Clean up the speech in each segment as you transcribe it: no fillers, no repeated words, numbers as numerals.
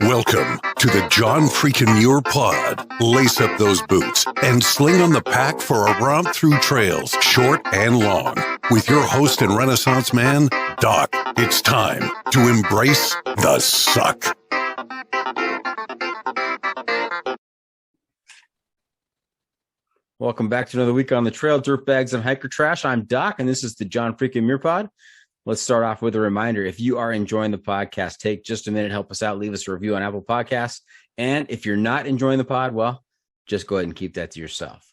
Welcome to the John freaking Muir Pod. Lace up those boots and sling on the pack for a romp through trails, short and long. With your host and Renaissance man, Doc. It's time to embrace the suck. Welcome back to another week on the trail, dirtbags and hiker trash. I'm Doc, and this is the John freaking Muir Pod. Let's start off with a reminder. If you are enjoying the podcast, take just a minute, help us out, leave us a review on Apple Podcasts. And if you're not enjoying the pod, well, just go ahead and keep that to yourself.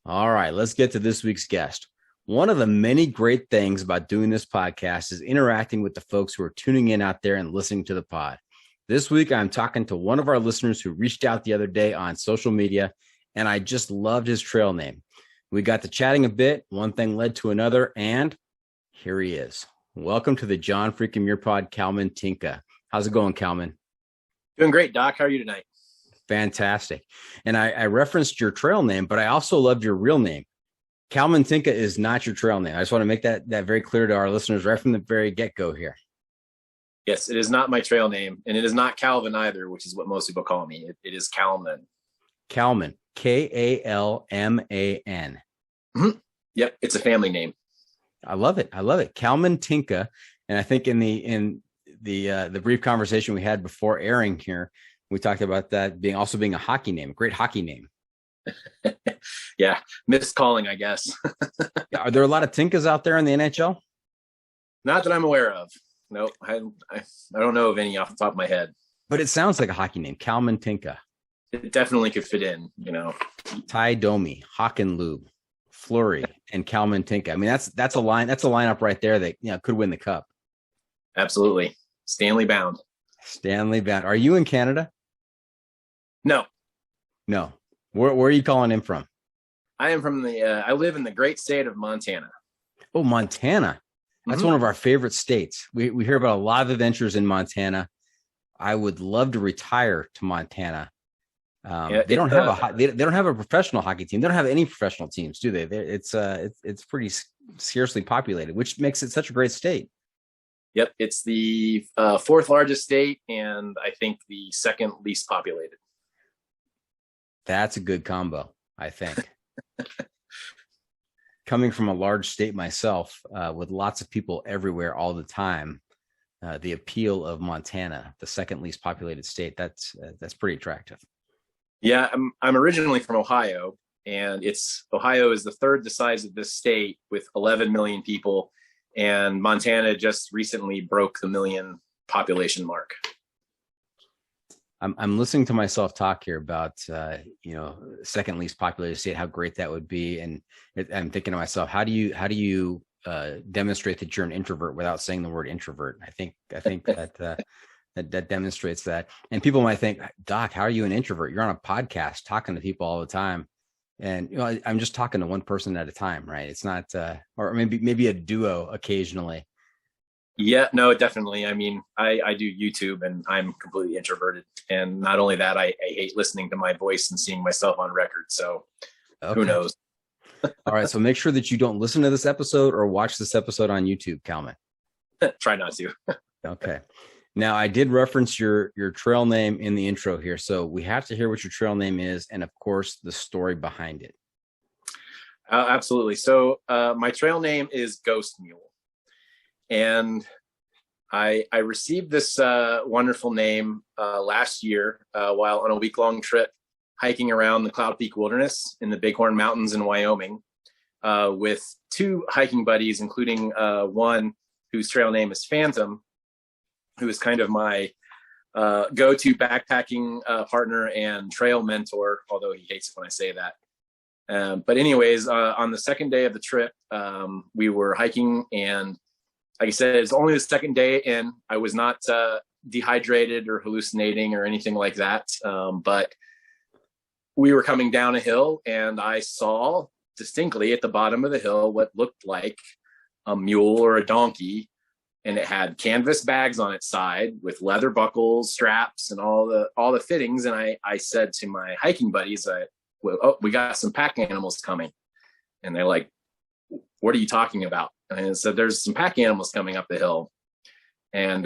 All right, let's get to this week's guest. One of the many great things about doing this podcast is interacting with the folks who are tuning in out there and listening to the pod. This week, I'm talking to one of our listeners who reached out the other day on social media, and I just loved his trail name. We got to chatting a bit, one thing led to another, and here he is. Welcome to the John freaking Muir Pod, Kalman Tinka. How's it going, Kalman? Doing great, Doc. How are you tonight? Fantastic. And I referenced your trail name, but I also loved your real name. Kalman Tinka is not your trail name. I just want to make that very clear to our listeners right from the very get-go here. Yes, it is not my trail name, and it is not Calvin either, which is what most people call me. It is Kalman. Kalman, Kalman. Mm-hmm. Yep, it's a family name. I love it. Kalman Tinka. And I think in the brief conversation we had before airing here, we talked about that being a hockey name, a great hockey name. Yeah, miscalling, I guess. Are there a lot of Tinkas out there in the NHL? Not that I'm aware of. No, I don't know of any off the top of my head. But it sounds like a hockey name, Kalman Tinka. It definitely could fit in, you know. Ty Domi, Hockenlube, Fleury, and Kalman Tinka. I mean, that's a lineup right there that could win the cup. Absolutely. Stanley bound. Are you in Canada? No. Where are you calling in from? I am from I live in the great state of Montana. Oh, Montana. That's one of our favorite states. We hear about a lot of adventures in Montana. I would love to retire to Montana. They don't have a professional hockey team. They don't have any professional teams, do they? It's pretty scarcely populated, which makes it such a great state. Yep, it's the fourth largest state, and I think the second least populated. That's a good combo, I think. Coming from a large state myself, with lots of people everywhere all the time, the appeal of Montana, the second least populated state, that's pretty attractive. Yeah, I'm originally from Ohio, and Ohio is the third the size of this state with 11 million people, and Montana just recently broke the million population mark. I'm listening to myself talk here about second least populated state, how great that would be, and I'm thinking to myself, how do you demonstrate that you're an introvert without saying the word introvert? I think that demonstrates that. And people might think, Doc, how are you an introvert? You're on a podcast talking to people all the time. And I'm just talking to one person at a time, right? It's not, or maybe a duo occasionally. Yeah, no, definitely. I mean, I do YouTube, and I'm completely introverted. And not only that, I hate listening to my voice and seeing myself on record. So Who knows? All right. So make sure that you don't listen to this episode or watch this episode on YouTube, Kalman. Try not to. Okay. Now, I did reference your trail name in the intro here, so we have to hear what your trail name is and, of course, the story behind it. Absolutely. So my trail name is Ghost Mule. And I received this wonderful name last year while on a week-long trip hiking around the Cloud Peak Wilderness in the Bighorn Mountains in Wyoming with two hiking buddies, including one whose trail name is Phantom, who is kind of my go-to backpacking partner and trail mentor, although he hates it when I say that. But anyways, on the second day of the trip, we were hiking, and like I said, it's only the second day in. I was not dehydrated or hallucinating or anything like that. But we were coming down a hill, and I saw distinctly at the bottom of the hill what looked like a mule or a donkey, and it had canvas bags on its side with leather buckles, straps, and all the fittings. And I said to my hiking buddies, we got some pack animals coming. And they're like, what are you talking about? And so there's some pack animals coming up the hill. And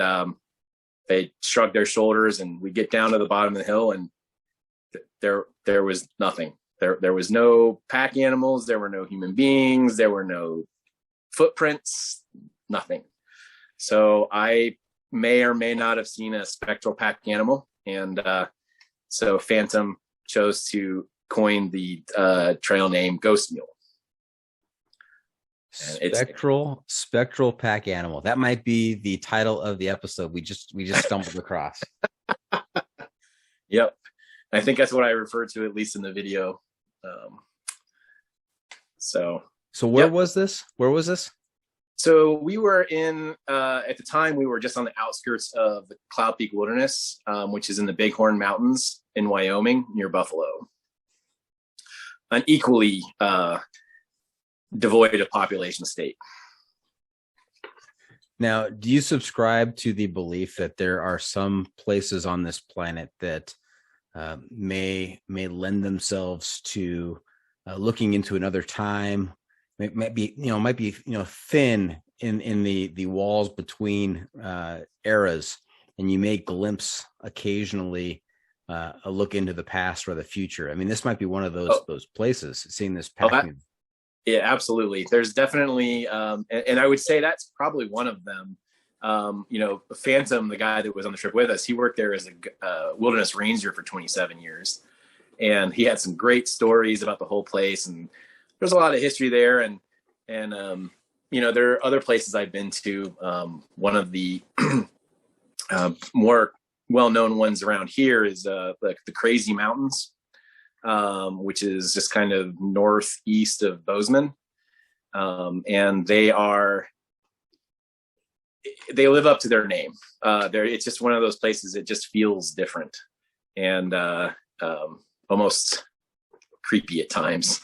they shrug their shoulders, and we get down to the bottom of the hill, and there was nothing. There was no pack animals. There were no human beings. There were no footprints, nothing. So I may or may not have seen a spectral pack animal. And so Phantom chose to coin the trail name Ghost Mule. Spectral pack animal. That might be the title of the episode we just stumbled across. Yep. I think that's what I refer to, at least in the video. So where was this? So we were in, at the time, we were just on the outskirts of the Cloud Peak Wilderness, which is in the Bighorn Mountains in Wyoming, near Buffalo. An equally devoid of population state. Now, do you subscribe to the belief that there are some places on this planet that may lend themselves to looking into another time? It might be thin in the walls between eras, and you may glimpse occasionally a look into the past or the future. I mean, this might be one of those places. Seeing this pattern. Yeah, absolutely. There's definitely, and I would say that's probably one of them. Phantom, the guy that was on the trip with us, he worked there as a wilderness ranger for 27 years, and he had some great stories about the whole place. And there's a lot of history there. And there are other places I've been to. One of the more well-known ones around here is the Crazy Mountains, which is just kind of northeast of Bozeman. And they live up to their name. It's just one of those places. It just feels different and almost creepy at times.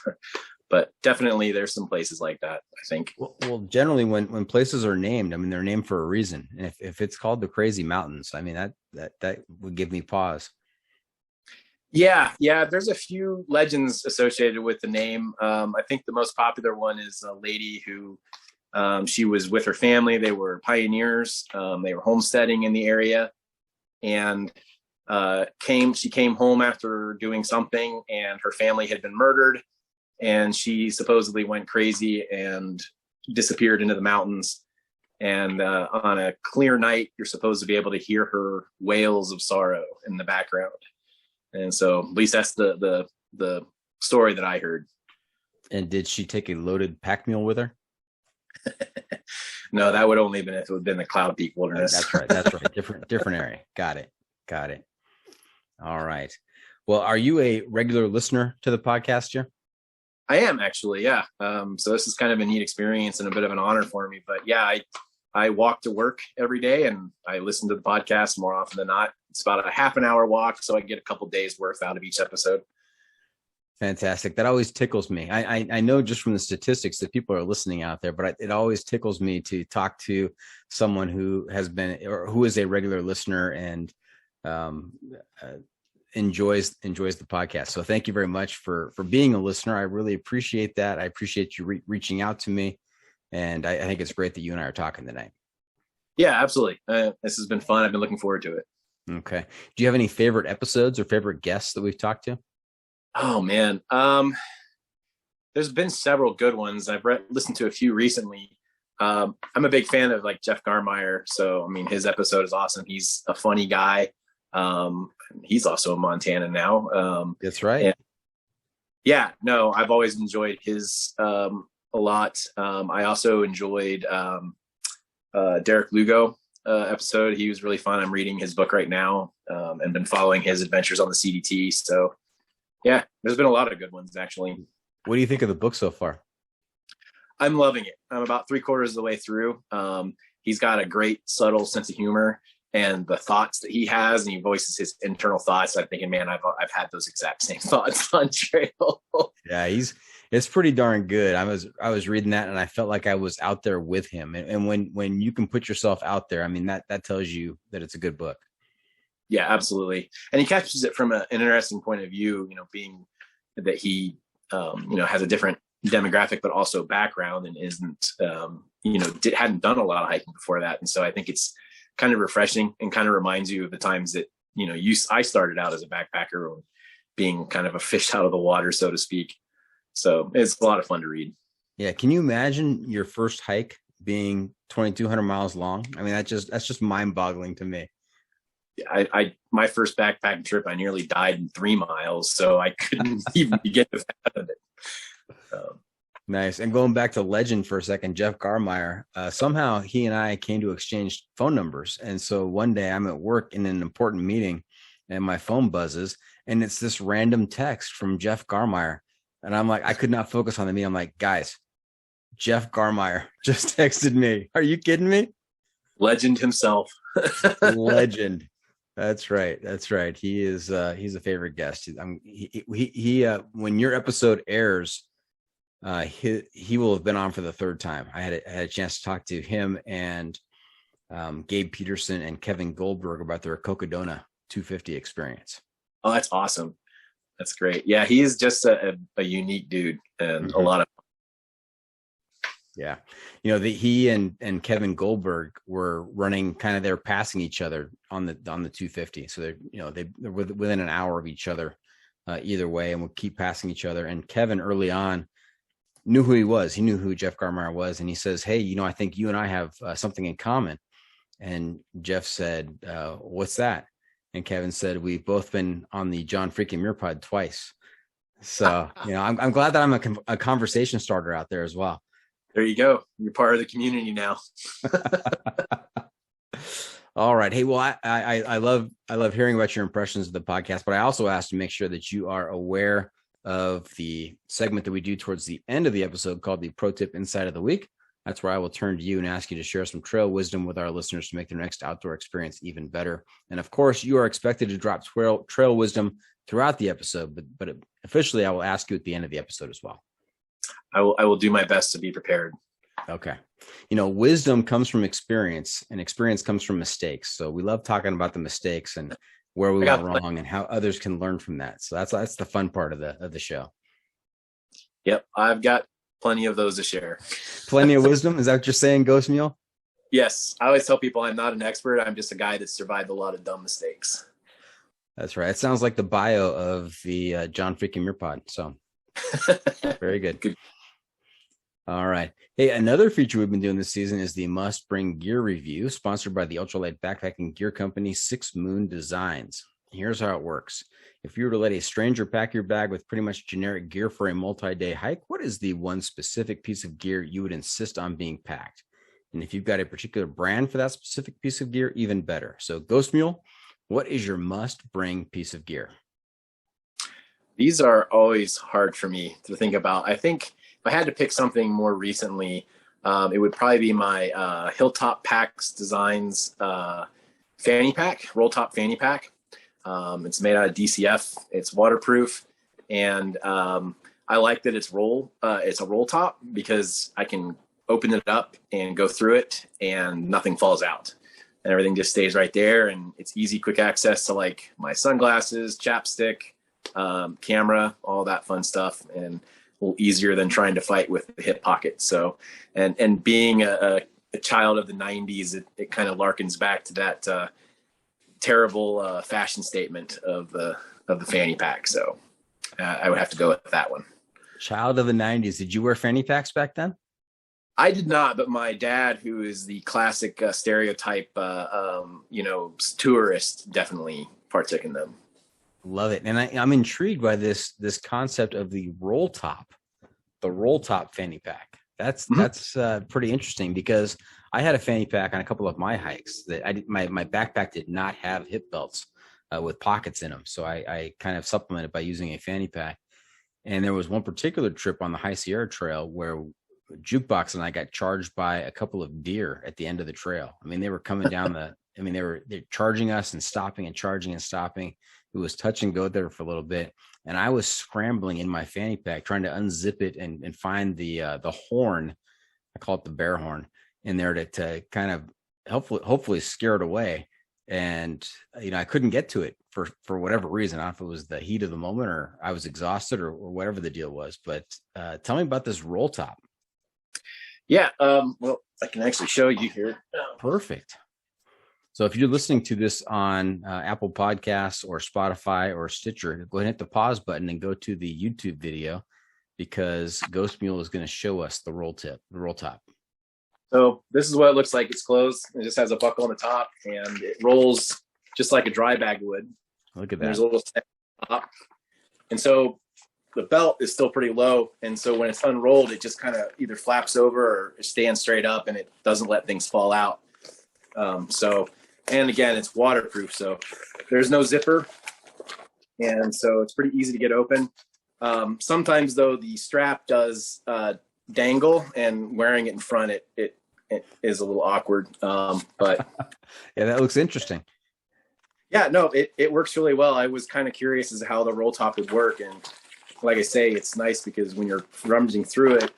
But definitely there's some places like that, I think. Well, generally when places are named, I mean, they're named for a reason. And if it's called the Crazy Mountains, I mean, that would give me pause. Yeah. There's a few legends associated with the name. I think the most popular one is a lady who, she was with her family. They were pioneers. They were homesteading in the area, and she came home after doing something, and her family had been murdered, and she supposedly went crazy and disappeared into the mountains. And on a clear night, you're supposed to be able to hear her wails of sorrow in the background. And so at least that's the story that I heard. And did she take a loaded pack mule with her? No, that would only have been if it would have been the Cloud Peak Wilderness. That's right. Different area. Got it. All right. Well, are you a regular listener to the podcast, Jim? I am, actually. Yeah. So this is kind of a neat experience and a bit of an honor for me. But yeah, I walk to work every day, and I listen to the podcast more often than not. It's about a half an hour walk, so I get a couple days worth out of each episode. Fantastic. That always tickles me. I know just from the statistics that people are listening out there, but it always tickles me to talk to someone who has been or who is a regular listener and enjoys the podcast. So thank you very much for being a listener. I really appreciate that. I appreciate you reaching out to me, and I think it's great that you and I are talking tonight. Yeah, absolutely. This has been fun. I've been looking forward to it. Okay. Do you have any favorite episodes or favorite guests that we've talked to? Oh man. There's been several good ones. I've listened to a few recently. I'm a big fan of like Jeff Garmeyer. So, I mean, his episode is awesome. He's a funny guy. He's also in Montana now. That's right. Yeah, no, I've always enjoyed his a lot. I also enjoyed Derek Lugo episode. He was really fun. I'm reading his book right now and been following his adventures on the CDT. So yeah, there's been a lot of good ones, actually. What do you think of the book so far? I'm loving it. I'm about 3/4 of the way through. He's got a great subtle sense of humor, and the thoughts that he has, and he voices his internal thoughts. I'm thinking, man, I've had those exact same thoughts on trail. Yeah, it's pretty darn good. I was reading that, and I felt like I was out there with him. And when you can put yourself out there, I mean, that tells you that it's a good book. Yeah, absolutely. And he captures it from an interesting point of view, being that he, has a different demographic, but also background, and isn't, hadn't done a lot of hiking before that. And so I think it's kind of refreshing and kind of reminds you of the times that, I started out as a backpacker, being kind of a fish out of the water, so to speak. So it's a lot of fun to read. Yeah. Can you imagine your first hike being 2,200 miles long? I mean, that's just mind boggling to me. My first backpacking trip, I nearly died in 3 miles, so I couldn't even begin to fathom it. Nice. And going back to legend for a second, Jeff Garmeyer, somehow he and I came to exchange phone numbers. And so one day I'm at work in an important meeting and my phone buzzes and it's this random text from Jeff Garmeyer. And I'm like, I could not focus on the meeting. I'm like, guys, Jeff Garmeyer just texted me. Are you kidding me? Legend himself. Legend. That's right. He is, he's a favorite guest. When your episode airs, he will have been on for the third time. I had a chance to talk to him and Gabe Peterson and Kevin Goldberg about their Cocodona 250 experience. Oh, that's awesome. That's great. Yeah, he is just a unique dude and a lot of. Yeah. He and Kevin Goldberg were running they were passing each other on the 250. So they're within an hour of each other either way, and would keep passing each other. And Kevin early on knew who he was. He knew who Jeff Garmeyer was. And he says, hey, I think you and I have something in common. And Jeff said, what's that? And Kevin said, we've both been on the John freaking Muir pod twice. So, I'm glad that I'm a conversation starter out there as well. There you go. You're part of the community now. All right. Hey, well, I love hearing about your impressions of the podcast, but I also asked to make sure that you are aware of the segment that we do towards the end of the episode called the Pro Tip Insight of the Week. That's where I will turn to you and ask you to share some trail wisdom with our listeners to make their next outdoor experience even better. And of course, you are expected to drop trail wisdom throughout the episode, but officially I will ask you at the end of the episode as well. I will do my best to be prepared. Okay. Wisdom comes from experience, and experience comes from mistakes. So we love talking about the mistakes and where we went wrong and how others can learn from that. So that's the fun part of the show. Yep. I've got plenty of those to share. Plenty of wisdom. Is that what you're saying, Ghost Mule? Yes. I always tell people I'm not an expert. I'm just a guy that survived a lot of dumb mistakes. That's right. It sounds like the bio of the John freaking Muir pod. So very good. All right. Hey, another feature we've been doing this season is the Must Bring Gear Review, sponsored by the ultralight backpacking gear company 6 Moon Designs. Here's how it works. If you were to let a stranger pack your bag with pretty much generic gear for a multi-day hike, what is the one specific piece of gear you would insist on being packed? And if you've got a particular brand for that specific piece of gear, even better. So Ghost Mule, what is your must-bring piece of gear? These are always hard for me to think about. I think if I had to pick something more recently, it would probably be my Hilltop Packs Designs fanny pack, roll top fanny pack. It's made out of DCF. It's waterproof, and I like that it's a roll top because I can open it up and go through it, and nothing falls out, and everything just stays right there. And it's easy, quick access to like my sunglasses, chapstick, camera, all that fun stuff, and a little easier than trying to fight with the hip pocket. So, and being a child of the 90s, it kind of larkens back to that terrible fashion statement of the fanny pack. So I would have to go with that one. Child of the 90s. Did you wear fanny packs back then? I did not, but my dad, who is the classic stereotype, tourist, definitely partook in them. Love it. And I'm intrigued by this concept of the roll top fanny pack. That's pretty interesting, because I had a fanny pack on a couple of my hikes that my backpack did not have hip belts with pockets in them. So I kind of supplemented by using a fanny pack. And there was one particular trip on the High Sierra Trail where Jukebox and I got charged by a couple of deer at the end of the trail. I mean, they were coming down they're charging us and stopping and charging and stopping. It was touch and go there for a little bit. And I was scrambling in my fanny pack, trying to unzip it and find the horn. I call it the bear horn in there to kind of hopefully scare it away. and I couldn't get to it for whatever reason. I don't know if it was the heat of the moment or I was exhausted or whatever the deal was. But tell me about this roll top. Yeah, well, I can actually show you here. Perfect. So if you're listening to this on Apple Podcasts or Spotify or Stitcher, go ahead and hit the pause button and go to the YouTube video, because Ghost Mule is going to show us the roll top. So this is what it looks like. It's closed. It just has a buckle on the top, and it rolls just like a dry bag would. Look at that. There's a little step top. And so the belt is still pretty low. And so when it's unrolled, it just kind of either flaps over or stands straight up, and it doesn't let things fall out. And again, it's waterproof. So there's no zipper. And so it's pretty easy to get open. Sometimes though, the strap does dangle, and wearing it in front, it is a little awkward. But yeah, that looks interesting. Yeah, no, it works really well. I was kind of curious as to how the roll top would work. And like I say, it's nice because when you're rummaging through it,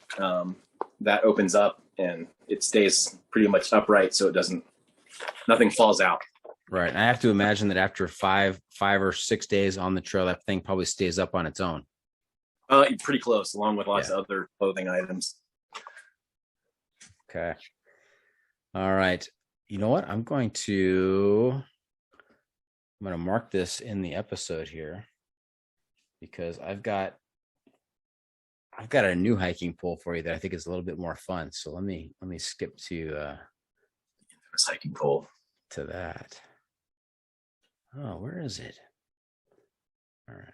that opens up and it stays pretty much upright. So nothing falls out. Right. And I have to imagine that after five or 6 days on the trail, that thing probably stays up on its own. Pretty close, along with lots of other clothing items. Okay. All right. You know what? I'm going to mark this in the episode here, because I've got a new hiking pole for you that I think is a little bit more fun. So let me skip to this hiking pole to that. Oh, where is it? All right.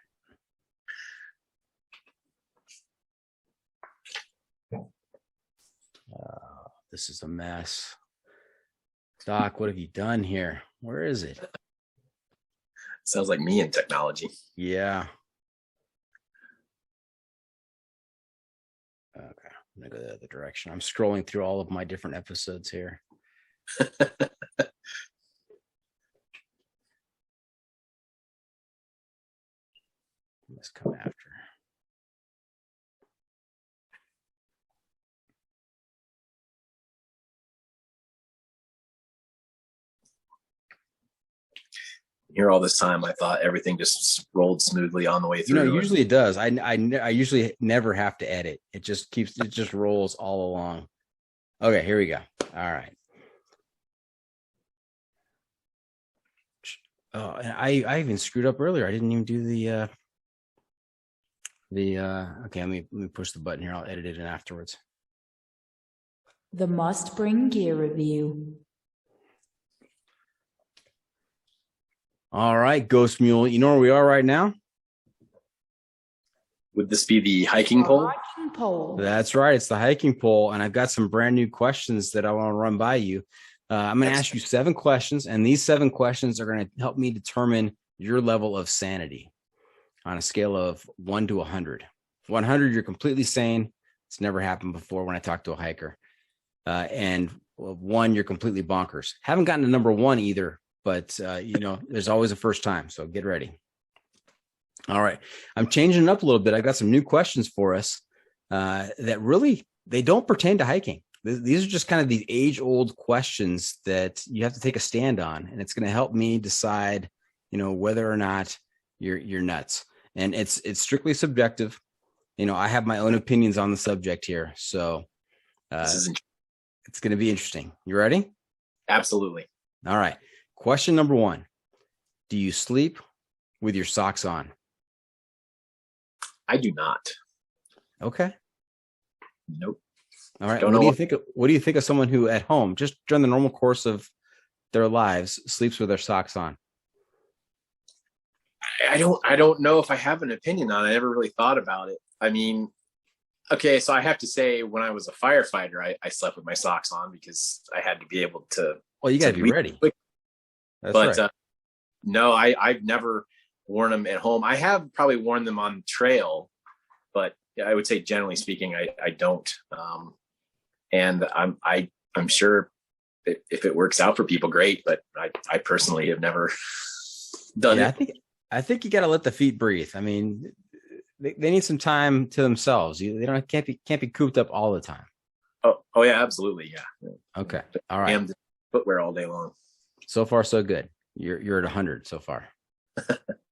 This is a mess. Doc, what have you done here? Where is it? Sounds like me in technology. Yeah. Okay, I'm gonna go the other direction. I'm scrolling through all of my different episodes here. Let's come after. Here all this time, I thought everything just rolled smoothly on the way through. Usually it does. I usually never have to edit. It just rolls all along. Okay, here we go. All right. Oh, and I even screwed up earlier. I didn't even do okay, let me push the button here. I'll edit it in afterwards. The must bring gear review. All right, Ghost Mule. You know where we are right now? Would this be the hiking pole? Hiking pole. That's right. It's the hiking pole. And I've got some brand new questions that I want to run by you. I'm going to ask you 7 questions, and these 7 questions are going to help me determine your level of sanity on a scale of 1 to 100. 100, you're completely sane. It's never happened before when I talk to a hiker. And 1, you're completely bonkers. Haven't gotten to number 1 either, but there's always a first time. So get ready. All right. I'm changing it up a little bit. I got some new questions for us that really, they don't pertain to hiking. These are just kind of these age-old questions that you have to take a stand on, and it's going to help me decide, whether or not you're nuts. And it's strictly subjective. I have my own opinions on the subject here, so it's going to be interesting. You ready? Absolutely. All right. Question number 1: do you sleep with your socks on? I do not. Okay. Nope. All right. What do you think of someone who at home, just during the normal course of their lives, sleeps with their socks on? I don't know if I have an opinion on it. I never really thought about it. I mean, okay, so I have to say, when I was a firefighter, I slept with my socks on because I had to be able to. Well, you got to be ready. That's right. No, I've never worn them at home. I have probably worn them on trail, but I would say generally speaking, I don't. And I'm sure if it works out for people, great. But I personally have never done it. I think you got to let the feet breathe. I mean, they need some time to themselves. Can't be cooped up all the time. Oh yeah, absolutely, yeah. Okay, all right. Footwear all day long. So far, so good. You're at 100 so far.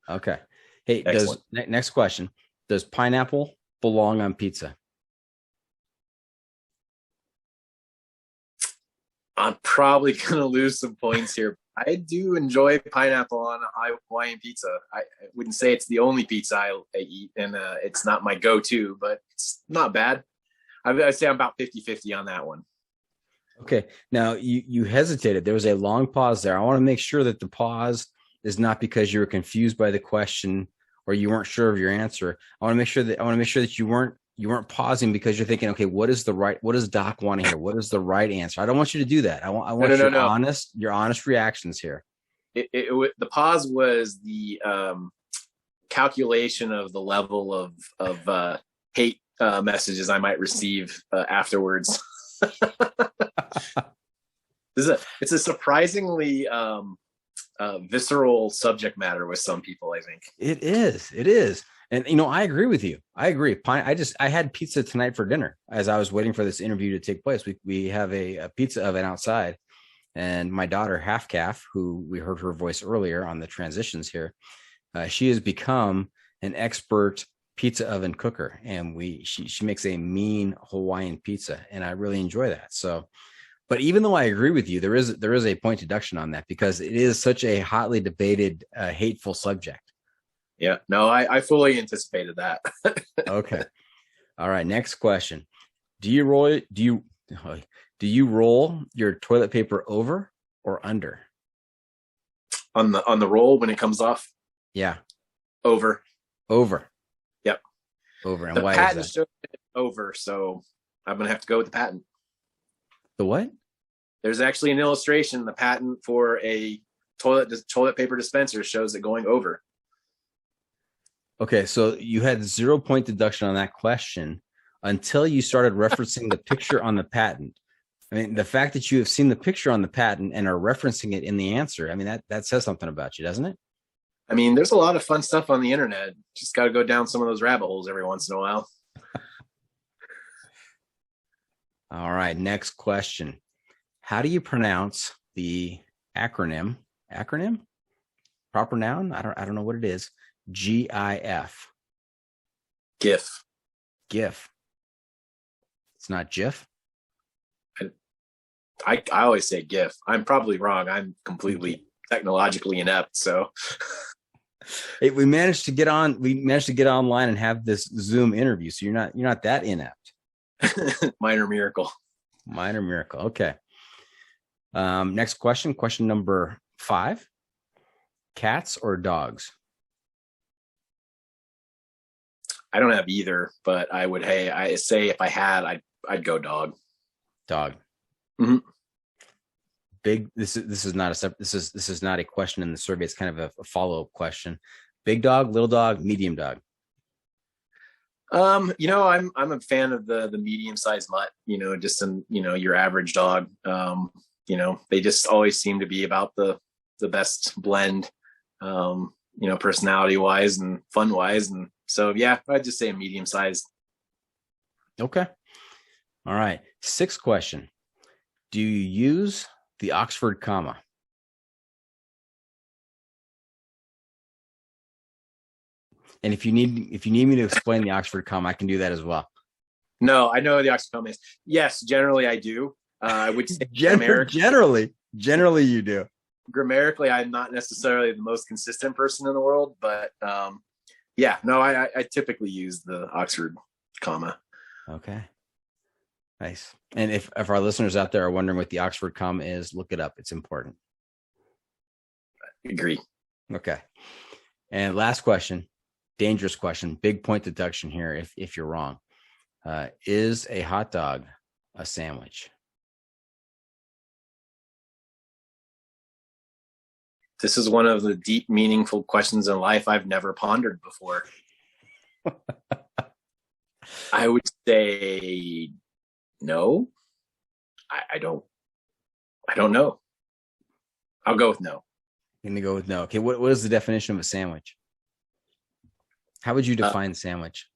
Okay. Hey, next question. Does pineapple belong on pizza? I'm probably going to lose some points here. I do enjoy pineapple on Hawaiian pizza. I wouldn't say it's the only pizza I eat, and it's not my go-to, but it's not bad. I'd say I'm about 50-50 on that one. Okay. Now, you hesitated. There was a long pause there. I want to make sure that the pause is not because you were confused by the question or you weren't sure of your answer. I want to make sure that you weren't pausing because you're thinking, okay, what does Doc want to hear? What is the right answer? I don't want you to do that. I want your honest reactions here. The pause was the calculation of the level of hate messages I might receive afterwards. It's a surprisingly visceral subject matter with some people, I think. It is. And, I agree with you. I agree. I had pizza tonight for dinner as I was waiting for this interview to take place. We have a pizza oven outside, and my daughter, Half Calf, who we heard her voice earlier on the transitions here, she has become an expert pizza oven cooker, and she makes a mean Hawaiian pizza, and I really enjoy that. So, but even though I agree with you, there is a point deduction on that because it is such a hotly debated, hateful subject. Yeah, no, I fully anticipated that. Okay. All right. Next question. Do you roll your toilet paper over or under? On the roll when it comes off? Yeah. Over. Yep. Over. And the why patent is that? showed it over, so I'm gonna have to go with the patent. The what? There's actually an illustration. The patent for a toilet paper dispenser shows it going over. Okay, so you had 0 point deduction on that question until you started referencing the picture on the patent. I mean, the fact that you have seen the picture on the patent and are referencing it in the answer, I mean, that says something about you, doesn't it? I mean, there's a lot of fun stuff on the internet. Just got to go down some of those rabbit holes every once in a while. All right, next question. How do you pronounce the acronym? Proper noun? I don't know what it is. GIF. GIF. It's not GIF. I always say GIF. I'm probably wrong. I'm completely technologically inept. So Hey, we managed to get online and have this Zoom interview. So you're not that inept. Minor miracle. Okay. Next question. Question number 5. Cats or dogs? I don't have either, but I say if I had, I'd go dog. Dog. Mm-hmm. This is not a question in the survey. It's kind of a follow-up question. Big dog, little dog, medium dog. I'm a fan of the medium-sized mutt, just your average dog. They just always seem to be about the best blend, personality wise and fun wise. And so, yeah, I'd just say a medium-sized. Okay. All right. 6th question. Do you use the Oxford comma? And if you need me to explain the Oxford comma, I can do that as well. No, I know what the Oxford comma is. Yes, generally I do. I would say generally you do. Grammatically, I'm not necessarily the most consistent person in the world, but I typically use the Oxford comma. Okay. Nice. And if our listeners out there are wondering what the Oxford comma is, look it up. It's important. Agree. Okay. And last question, dangerous question, big point deduction here if you're wrong. Is a hot dog a sandwich? This is one of the deep, meaningful questions in life I've never pondered before. I would say no. I don't know. I'll go with no. I'm gonna go with no. Okay, what is the definition of a sandwich? How would you define sandwich?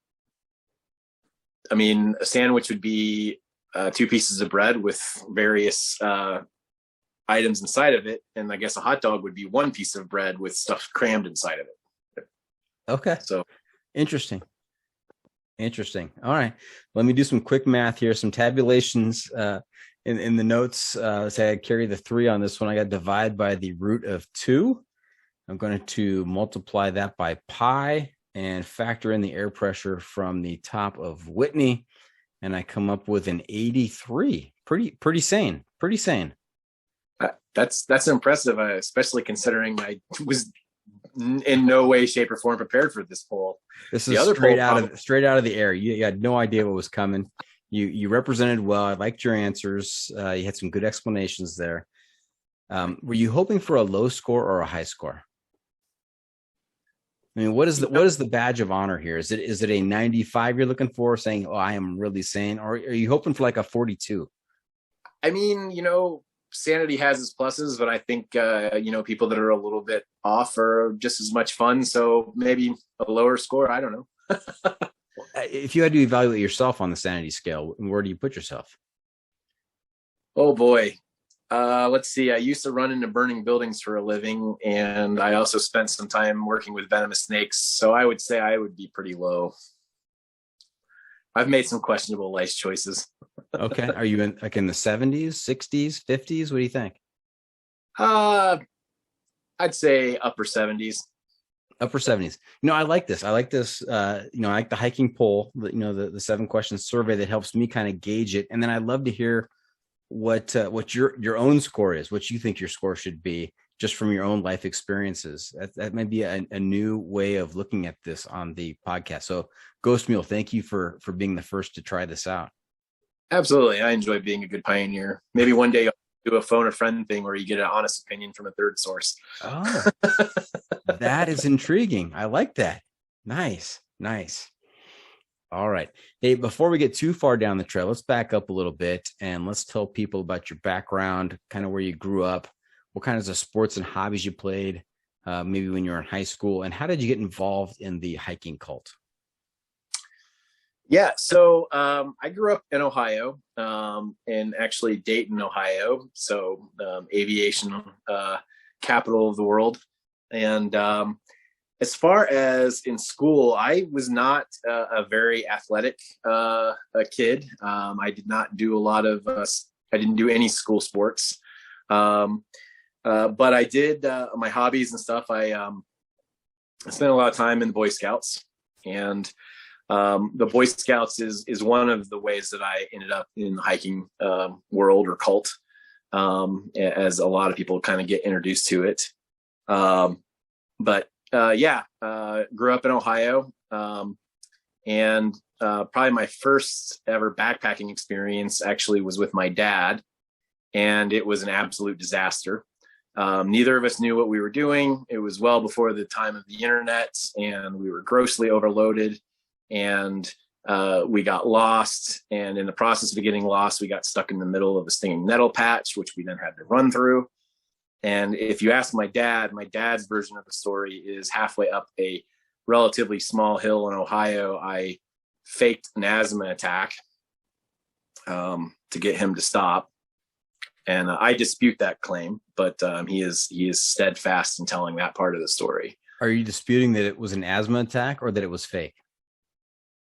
I mean, a sandwich would be 2 pieces of bread with various items inside of it. And I guess a hot dog would be one piece of bread with stuff crammed inside of it. Okay. So Interesting. All right. Let me do some quick math here, some tabulations in the notes. Say I carry the 3 on this one. I got to divide by the root of 2. I'm going to multiply that by pi and factor in the air pressure from the top of Whitney. And I come up with an 83. Pretty sane. that's impressive, especially considering I was in no way, shape, or form prepared for this poll. This is straight out of the air. You had no idea what was coming. You represented well. I liked your answers. You had some good explanations there. Were you hoping for a low score or a high score? I mean, what is the badge of honor here? Is it a 95 you're looking for, saying, "Oh, I am really sane," or are you hoping for like a 42? I mean, sanity has its pluses, but I think people that are a little bit off are just as much fun. So maybe a lower score. I don't know. If you had to evaluate yourself on the sanity scale, where do you put yourself? Oh boy. Let's see. I used to run into burning buildings for a living, and I also spent some time working with venomous snakes. So I would say I would be pretty low. I've made some questionable life choices. Okay. Are you in the 70s, 60s, 50s? What do you think? I'd say upper 70s. Upper 70s. I like this. I like the hiking poll, the 7 questions survey that helps me kind of gauge it. And then I'd love to hear what your own score is, what you think your score should be, just from your own life experiences. That might be a new way of looking at this on the podcast. So Ghost Mule, thank you for being the first to try this out. Absolutely. I enjoy being a good pioneer. Maybe one day I'll do a phone a friend thing where you get an honest opinion from a third source. Oh, that is intriguing. I like that. Nice. All right. Hey, before we get too far down the trail, let's back up a little bit and let's tell people about your background, kind of where you grew up, what kinds of sports and hobbies you played, maybe when you were in high school, and how did you get involved in the hiking cult? Yeah, so I grew up in Ohio, in actually Dayton, Ohio, so aviation capital of the world. And as far as in school, I was not a very athletic a kid. I did not do I didn't do any school sports. But I did my hobbies and stuff. I spent a lot of time in the Boy Scouts, and the Boy Scouts is one of the ways that I ended up in the hiking world or cult, as a lot of people kind of get introduced to it. Grew up in Ohio, and probably my first ever backpacking experience actually was with my dad, and it was an absolute disaster. Neither of us knew what we were doing. It was well before the time of the internet, and we were grossly overloaded, and we got lost. And in the process of getting lost, we got stuck in the middle of a stinging nettle patch, which we then had to run through. And if you ask my dad's version of the story is halfway up a relatively small hill in Ohio, I faked an asthma attack to get him to stop. And I dispute that claim, but he is steadfast in telling that part of the story. Are you disputing that it was an asthma attack or that it was fake?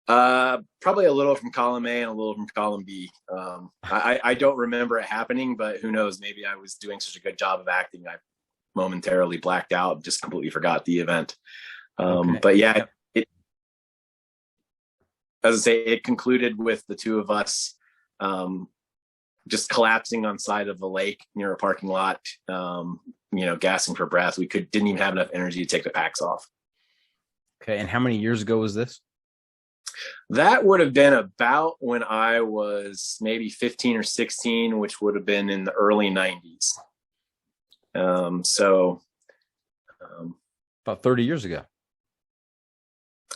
Probably a little from column A and a little from column B. I don't remember it happening, but who knows? Maybe I was doing such a good job of acting, I momentarily blacked out and just completely forgot the event. Okay. But yeah, as I say, it concluded with the two of us just collapsing on side of the lake near a parking lot, gasping for breath. We didn't even have enough energy to take the packs off. Okay. And how many years ago was this? That would have been about when I was maybe 15 or 16, which would have been in the early 90s. About 30 years ago.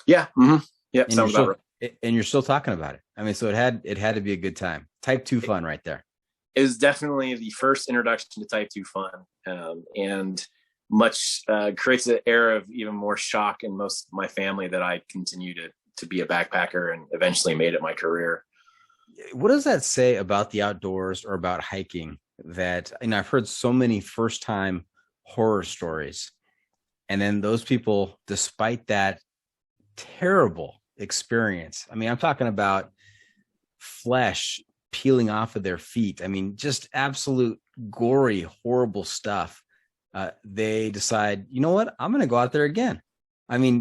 Yeah. Mm-hmm. Yeah. Sounds about right. And you're still talking about it. I mean, so it had to be a good time. Type 2 fun right there. It was definitely the first introduction to type 2 fun, and much creates an air of even more shock in most of my family that I continue to be a backpacker and eventually made it my career. What does that say about the outdoors or about hiking that, I've heard so many first time horror stories. And then those people, despite that terrible experience, I'm talking about flesh peeling off of their feet. Just absolute gory, horrible stuff. They decide, you know what, I'm going to go out there again.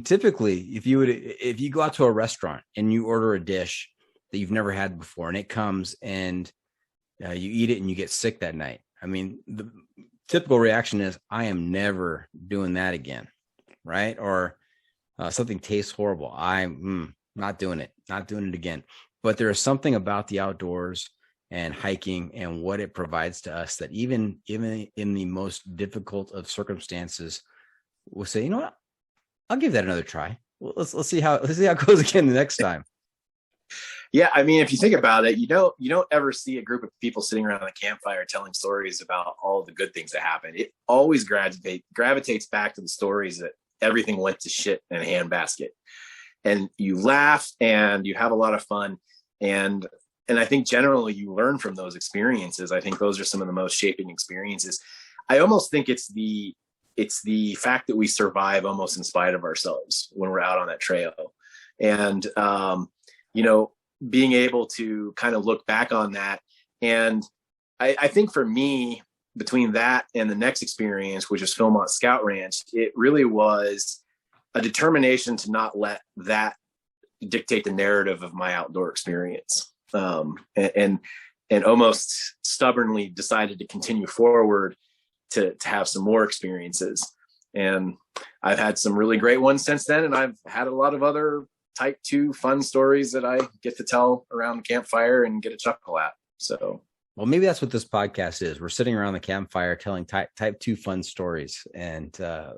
Typically, if you go out to a restaurant and you order a dish that you've never had before, and it comes and you eat it and you get sick that night, the typical reaction is, I am never doing that again, right? Or something tastes horrible. I'm not doing it again. But there is something about the outdoors and hiking and what it provides to us that even in the most difficult of circumstances, we'll say, you know what, I'll give that another try. Let's see how it goes again the next time. Yeah, if you think about it, you don't ever see a group of people sitting around a campfire telling stories about all the good things that happen. It always gravitates back to the stories that everything went to shit in a handbasket, and you laugh and you have a lot of fun, and I think generally you learn from those experiences. I think those are some of the most shaping experiences. I almost think it's the fact that we survive almost in spite of ourselves when we're out on that trail, and being able to kind of look back on that. And I think for me, between that and the next experience, which is Philmont Scout Ranch, it really was a determination to not let that dictate the narrative of my outdoor experience. And almost stubbornly decided to continue forward to have some more experiences. And I've had some really great ones since then. And I've had a lot of other type 2 fun stories that I get to tell around the campfire and get a chuckle at. So, well, maybe that's what this podcast is. We're sitting around the campfire telling type 2 fun stories, and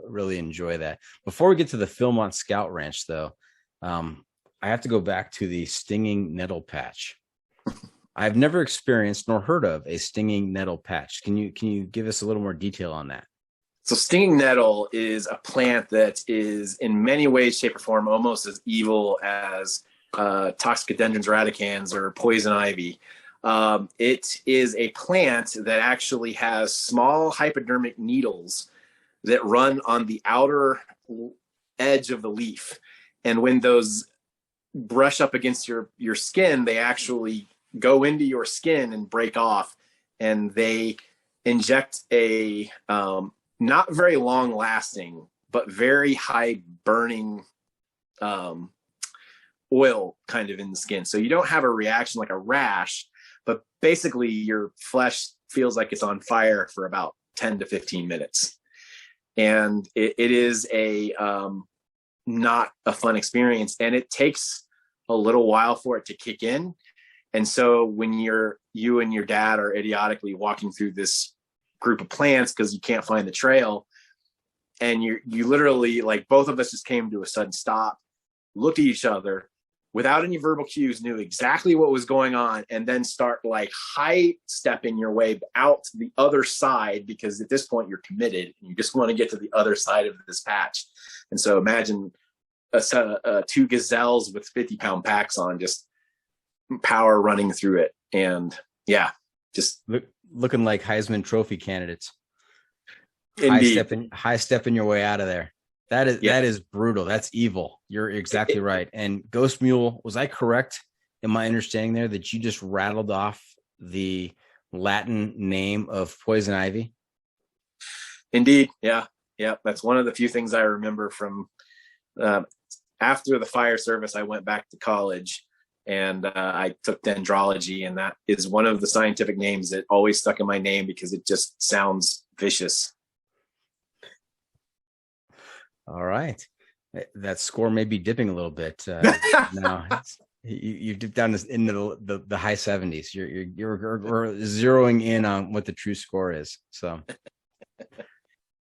really enjoy that. Before we get to the Philmont Scout Ranch, though, I have to go back to the stinging nettle patch. I've never experienced nor heard of a stinging nettle patch. Can you give us a little more detail on that? So stinging nettle is a plant that is in many ways, shape, or form almost as evil as Toxicodendrons radicans or poison ivy. It is a plant that actually has small hypodermic needles that run on the outer edge of the leaf. And when those brush up against your skin, they actually go into your skin and break off. And they inject a not very long lasting, but very high burning oil kind of in the skin. So you don't have a reaction like a rash, but basically your flesh feels like it's on fire for about 10 to 15 minutes. And it is a not a fun experience, and it takes a little while for it to kick in. And so when you and your dad are idiotically walking through this group of plants because you can't find the trail, and you literally, like, both of us just came to a sudden stop, looked at each other without any verbal cues, knew exactly what was going on, and then start like high stepping your way out to the other side, because at this point you're committed and you just want to get to the other side of this patch. And so imagine two gazelles with 50-pound packs on, just power running through it. And yeah, just looking like Heisman Trophy candidates. Indeed. High stepping your way out of there. That is brutal. That's evil. You're exactly right. And Ghost Mule, was I correct in my understanding there that you just rattled off the Latin name of poison ivy? Indeed. Yeah. That's one of the few things I remember from after the fire service. I went back to college and I took dendrology, and that is one of the scientific names that always stuck in my name because it just sounds vicious. All right. That score may be dipping a little bit now. You dipped down into the high 70s. You're zeroing in on what the true score is. So,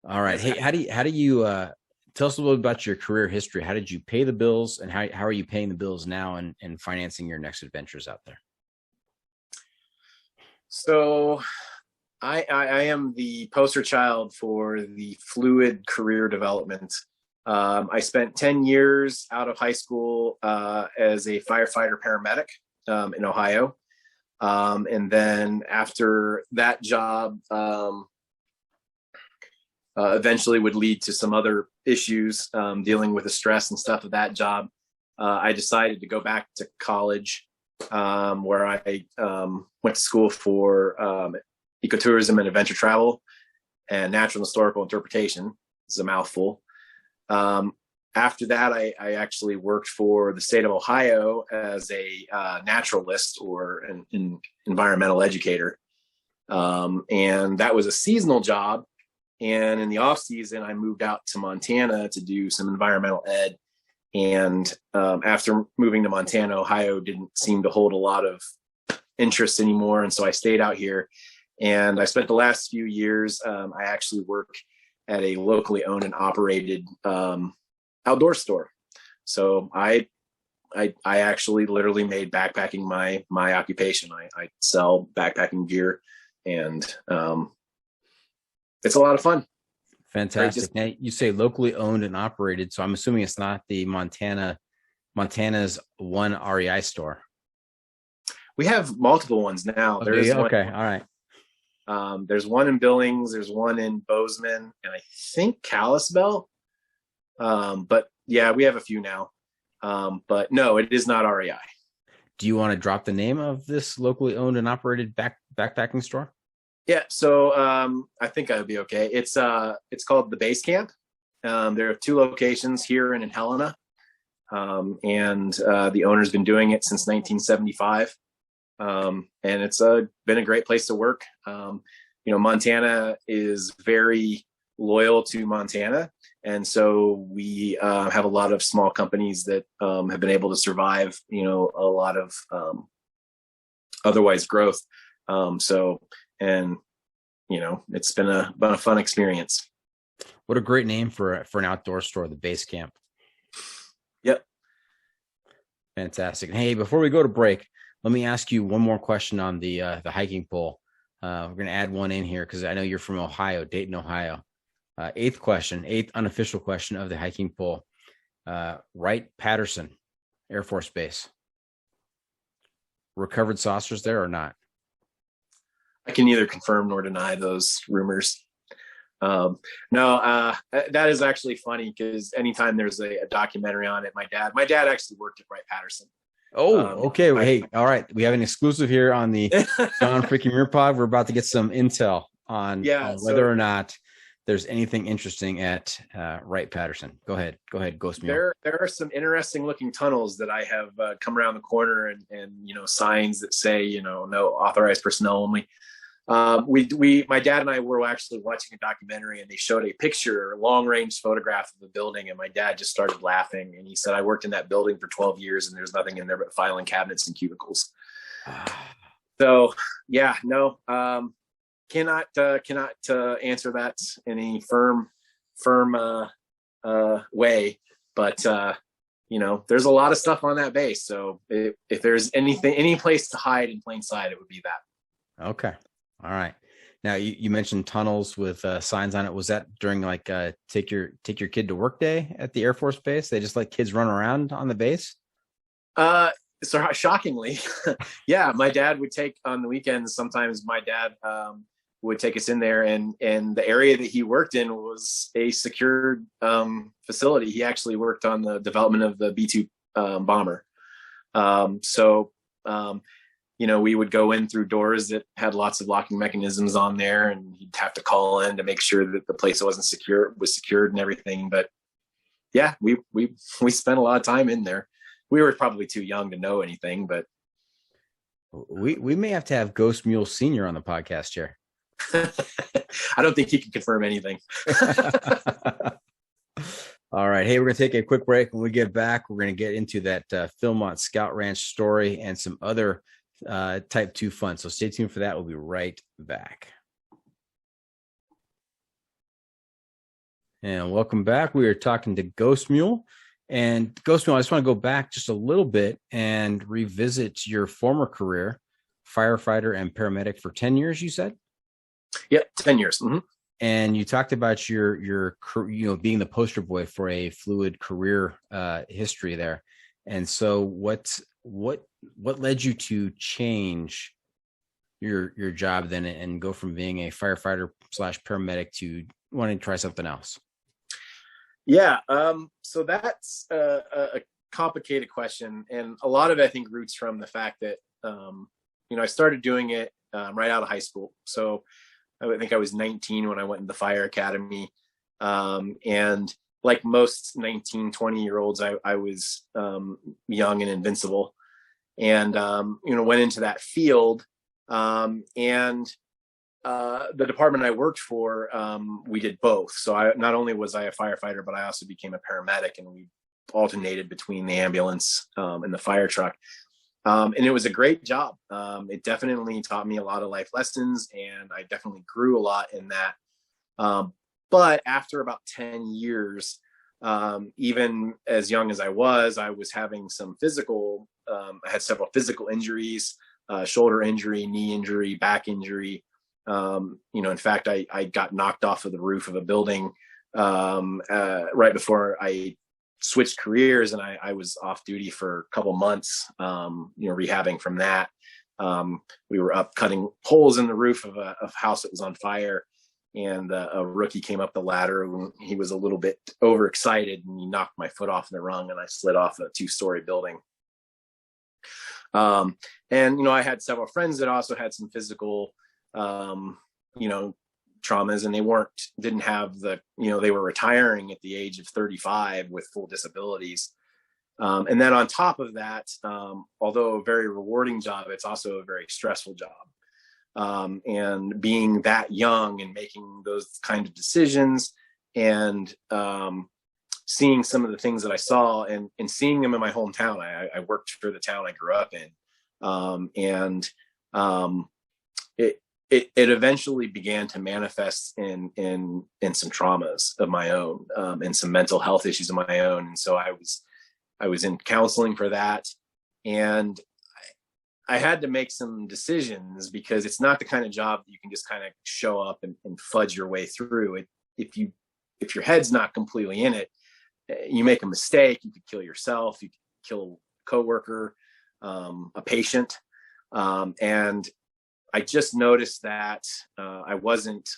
all right. Hey, how do you tell us a little bit about your career history? How did you pay the bills, and how are you paying the bills now and financing your next adventures out there? So I am the poster child for the fluid career development. I spent 10 years out of high school as a firefighter paramedic in Ohio. And then after that job, eventually would lead to some other issues dealing with the stress and stuff of that job. I decided to go back to college, where I went to school for ecotourism and adventure travel and natural and historical interpretation. It's a mouthful. After that, I actually worked for the state of Ohio as a naturalist or an environmental educator. And that was a seasonal job. And in the off season, I moved out to Montana to do some environmental ed. And after moving to Montana, Ohio didn't seem to hold a lot of interest anymore. And so I stayed out here. And I spent the last few years, I actually work at a locally owned and operated outdoor store. So I actually literally made backpacking my occupation. I sell backpacking gear, and it's a lot of fun. Fantastic. Now, you say locally owned and operated, so I'm assuming it's not the Montana's one REI store. We have multiple ones now. Okay, all right. There's one in Billings, there's one in Bozeman, and I think Kalispell. But yeah, we have a few now. But no, it is not REI. Do you want to drop the name of this locally owned and operated backpacking store? Yeah, so I think I would be okay. It's called the Base Camp. There are 2 locations here and in Helena, and the owner's been doing it since 1975, and it's been a great place to work. Montana is very loyal to Montana, and so we have a lot of small companies that have been able to survive. A lot of otherwise growth. It's been a fun experience. What a great name for an outdoor store, the Base Camp. Yep. Fantastic. Hey, before we go to break, let me ask you one more question on the hiking pole. We're going to add one in here because I know you're from Ohio, Dayton, Ohio. Eighth unofficial question of the hiking pole. Wright-Patterson Air Force Base. Recovered saucers there or not? I can neither confirm nor deny those rumors. No, that is actually funny because anytime there's a documentary on it, my dad actually worked at Wright-Patterson. Oh, okay. Hey, all right. We have an exclusive here on the John freaking Muir pod. We're about to get some intel on whether or not there's anything interesting at Wright-Patterson. Go ahead, Ghost Mule. There are some interesting looking tunnels that I have come around the corner and signs that say no authorized personnel only. My dad and I were actually watching a documentary, and they showed a picture, a long range photograph of the building, and my dad just started laughing, and he said, "I worked in that building for 12 years, and there's nothing in there but filing cabinets and cubicles." So yeah, no, cannot answer that in a firm way, but there's a lot of stuff on that base. So if there's any place to hide in plain sight, it would be that. Okay. All right. Now you mentioned tunnels with signs on it. Was that during take your kid to work day at the Air Force Base? They just let kids run around on the base? So shockingly, yeah, my dad would take on the weekends. Sometimes my dad would take us in there, and the area that he worked in was a secured facility. He actually worked on the development of the B-2 bomber. We would go in through doors that had lots of locking mechanisms on there, and you'd have to call in to make sure that the place was secured and everything. But yeah, we spent a lot of time in there. We were probably too young to know anything, but we may have to have Ghost Mule Senior on the podcast here. I don't think he can confirm anything. All right. Hey, we're going to take a quick break. When we get back, we're going to get into that Philmont Scout Ranch story and some other type 2 fun. So stay tuned for that. We'll be right back. And welcome back. We are talking to Ghost Mule. And Ghost Mule, I just want to go back just a little bit and revisit your former career, firefighter and paramedic for 10 years, you said? Yep, 10 years. Mm-hmm. And you talked about your being the poster boy for a fluid career history there. And so what led you to change your job then and go from being a firefighter / paramedic to wanting to try something else? Yeah. So that's a complicated question. And a lot of it, I think, roots from the fact that, I started doing it right out of high school. So I think I was 19 when I went in the fire academy. And like most 19, 20-year-olds, I was young and invincible, and, went into that field. And the department I worked for, we did both. So not only was I a firefighter, but I also became a paramedic, and we alternated between the ambulance and the fire truck. And it was a great job. It definitely taught me a lot of life lessons, and I definitely grew a lot in that. But after about 10 years, even as young as I was having some physical, I had several physical injuries, shoulder injury, knee injury, back injury. In fact, I got knocked off of the roof of a building right before I switched careers, and I was off duty for a couple months, rehabbing from that. We were up cutting holes in the roof of a house that was on fire, and a rookie came up the ladder, and he was a little bit overexcited, and he knocked my foot off the rung, and I slid off a 2-story building. And I had several friends that also had some physical, traumas, and didn't have they were retiring at the age of 35 with full disabilities. And then on top of that, although a very rewarding job, it's also a very stressful job. And being that young and making those kind of decisions, and seeing some of the things that I saw, and seeing them in my hometown. I worked for the town I grew up in. It eventually began to manifest in some traumas of my own, and some mental health issues of my own. And so I was in counseling for that, and I had to make some decisions, because it's not the kind of job that you can just kind of show up and fudge your way through it. If your head's not completely in it, you make a mistake, you could kill yourself, you could kill a coworker, a patient. And I just noticed that I wasn't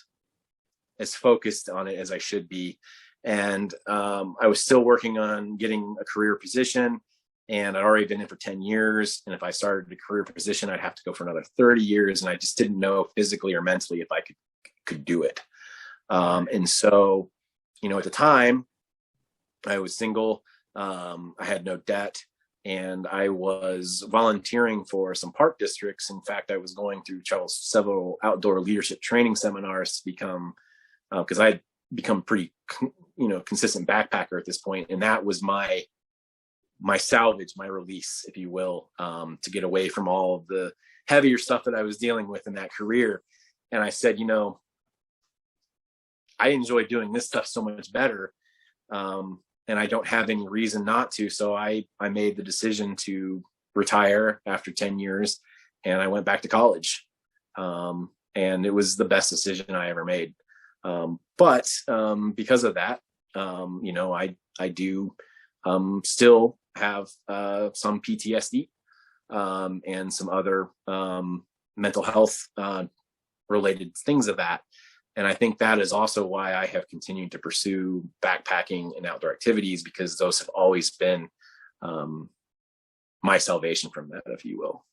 as focused on it as I should be. And I was still working on getting a career position, and I'd already been in for 10 years. And if I started a career position, I'd have to go for another 30 years. And I just didn't know physically or mentally if I could do it. And so, at the time, I was single, I had no debt, and I was volunteering for some park districts. In fact, I was going through several outdoor leadership training seminars to become, because I had become pretty, consistent backpacker at this point. And that was my salvage, my release, if you will, to get away from all of the heavier stuff that I was dealing with in that career. And I said, I enjoy doing this stuff so much better. And I don't have any reason not to. So I made the decision to retire after 10 years, and I went back to college. And it was the best decision I ever made. But because of that, I do still have some PTSD and some other mental health related things of that. And I think that is also why I have continued to pursue backpacking and outdoor activities, because those have always been my salvation from that, if you will.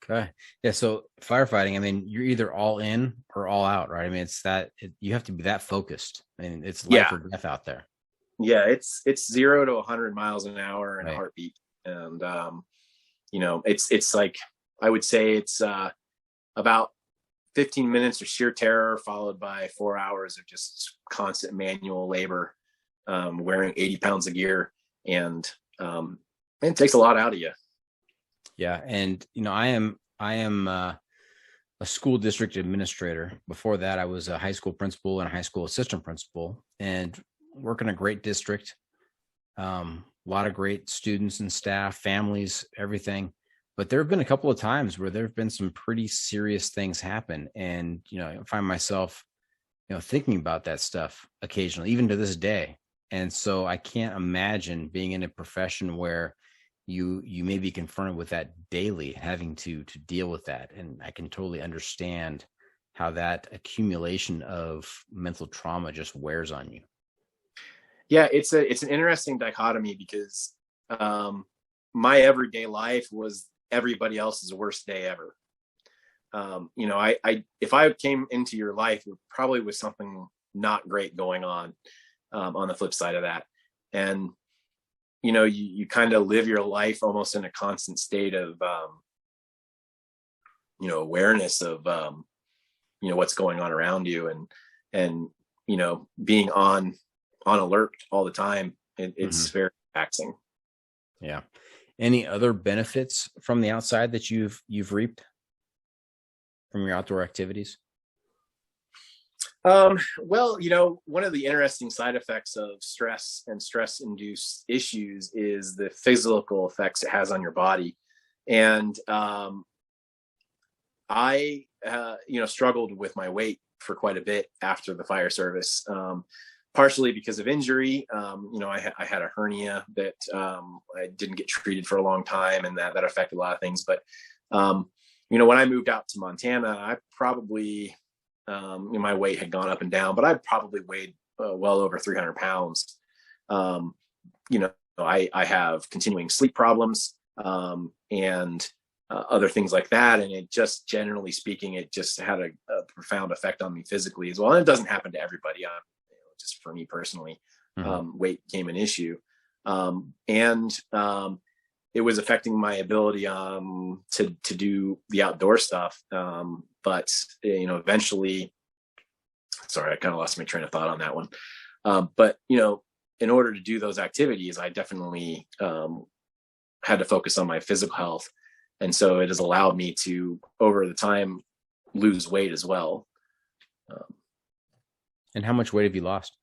Okay. Yeah. So firefighting, I mean, you're either all in or all out, right? I mean, you have to be that focused. I mean, it's life or death out there. Yeah. It's 0 to 100 miles an hour in a heartbeat. And, it's like, I would say it's about 15 minutes of sheer terror, followed by 4 hours of just constant manual labor, wearing 80 pounds of gear. And it takes a lot out of you. Yeah. And, I am a school district administrator. Before that, I was a high school principal and a high school assistant principal, and work in a great district. A lot of great students and staff, families, everything. But there have been a couple of times where there have been some pretty serious things happen. And, I find myself, thinking about that stuff occasionally, even to this day. And so I can't imagine being in a profession where you may be confronted with that daily, having to deal with that. And I can totally understand how that accumulation of mental trauma just wears on you. Yeah, it's an interesting dichotomy because my everyday life was everybody else's worst day ever. If I came into your life, it probably was something not great going on the flip side of that. And, you kind of live your life almost in a constant state of, awareness of, what's going on around you and, being on alert all the time. It's very taxing. Yeah. Any other benefits from the outside that you've reaped from your outdoor activities? Well, one of the interesting side effects of stress and stress-induced issues is the physical effects it has on your body. And I, struggled with my weight for quite a bit after the fire service, partially because of injury. I had a hernia that I didn't get treated for a long time, and that affected a lot of things. But when I moved out to Montana, I probably my weight had gone up and down, but I probably weighed well over 300 pounds. I have continuing sleep problems and other things like that. And it just, generally speaking, it just had a profound effect on me physically as well. And it doesn't happen to everybody. Just for me personally, weight became an issue. It was affecting my ability to do the outdoor stuff. But eventually, sorry, I kind of lost my train of thought on that one. But in order to do those activities, I definitely had to focus on my physical health. And so it has allowed me to, over the time, lose weight as well. And how much weight have you lost?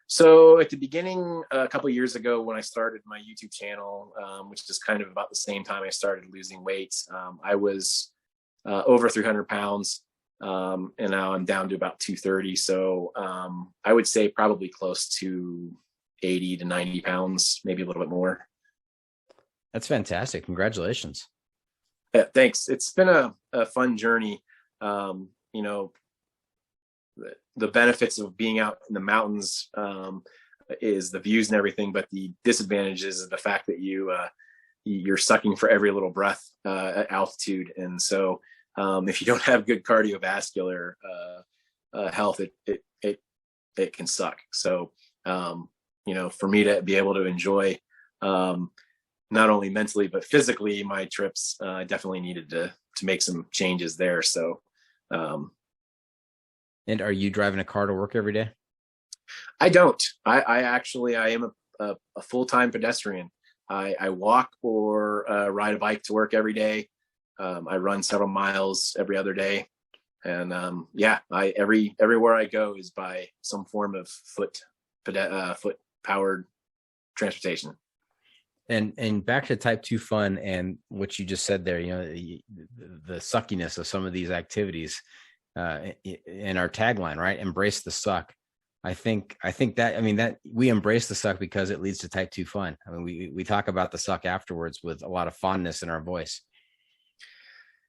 So at the beginning, a couple of years ago, when I started my YouTube channel, which is kind of about the same time I started losing weight, I was over 300 pounds, and now I'm down to about 230. So I would say probably close to 80 to 90 pounds, maybe a little bit more. That's fantastic. Congratulations. Yeah, thanks. It's been a fun journey. The benefits of being out in the mountains is the views and everything, but the disadvantages is the fact that you're sucking for every little breath at altitude. And so if you don't have good cardiovascular health, it can suck. So for me to be able to enjoy not only mentally but physically my trips, I definitely needed to make some changes there. So and are you driving a car to work every day? I don't. I am a full-time pedestrian. I walk or ride a bike to work every day. I run several miles every other day. And everywhere I go is by some form of foot powered transportation. And back to type 2 fun and what you just said there, the suckiness of some of these activities. In our tagline, right? Embrace the suck. I think that we embrace the suck because it leads to type 2 fun. I mean, we talk about the suck afterwards with a lot of fondness in our voice.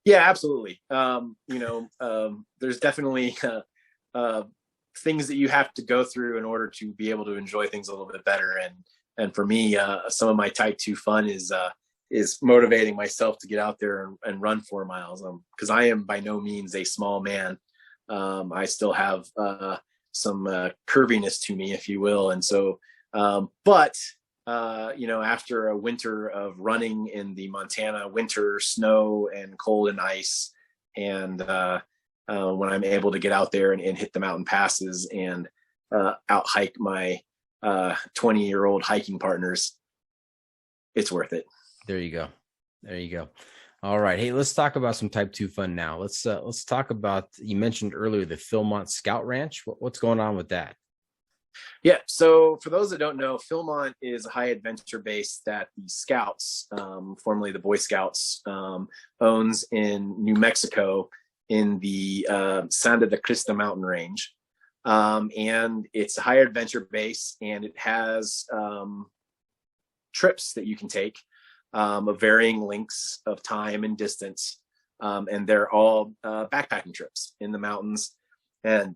Yeah, absolutely. There's definitely things that you have to go through in order to be able to enjoy things a little bit better. And for me, some of my type 2 fun is motivating myself to get out there and run 4 miles. Because I am by no means a small man. I still have some curviness to me, if you will. And so, after a winter of running in the Montana winter, snow and cold and ice, and when I'm able to get out there and hit the mountain passes and out hike my 20-year-old hiking partners, it's worth it. There you go. All right. Hey, let's talk about some type 2 fun now. Let's talk about, you mentioned earlier, the Philmont Scout Ranch. What's going on with that? Yeah. So for those that don't know, Philmont is a high adventure base that the Scouts, formerly the Boy Scouts, owns in New Mexico in the Santa de Crista mountain range. And it's a high adventure base, and it has trips that you can take of varying lengths of time and distance. And they're all backpacking trips in the mountains. And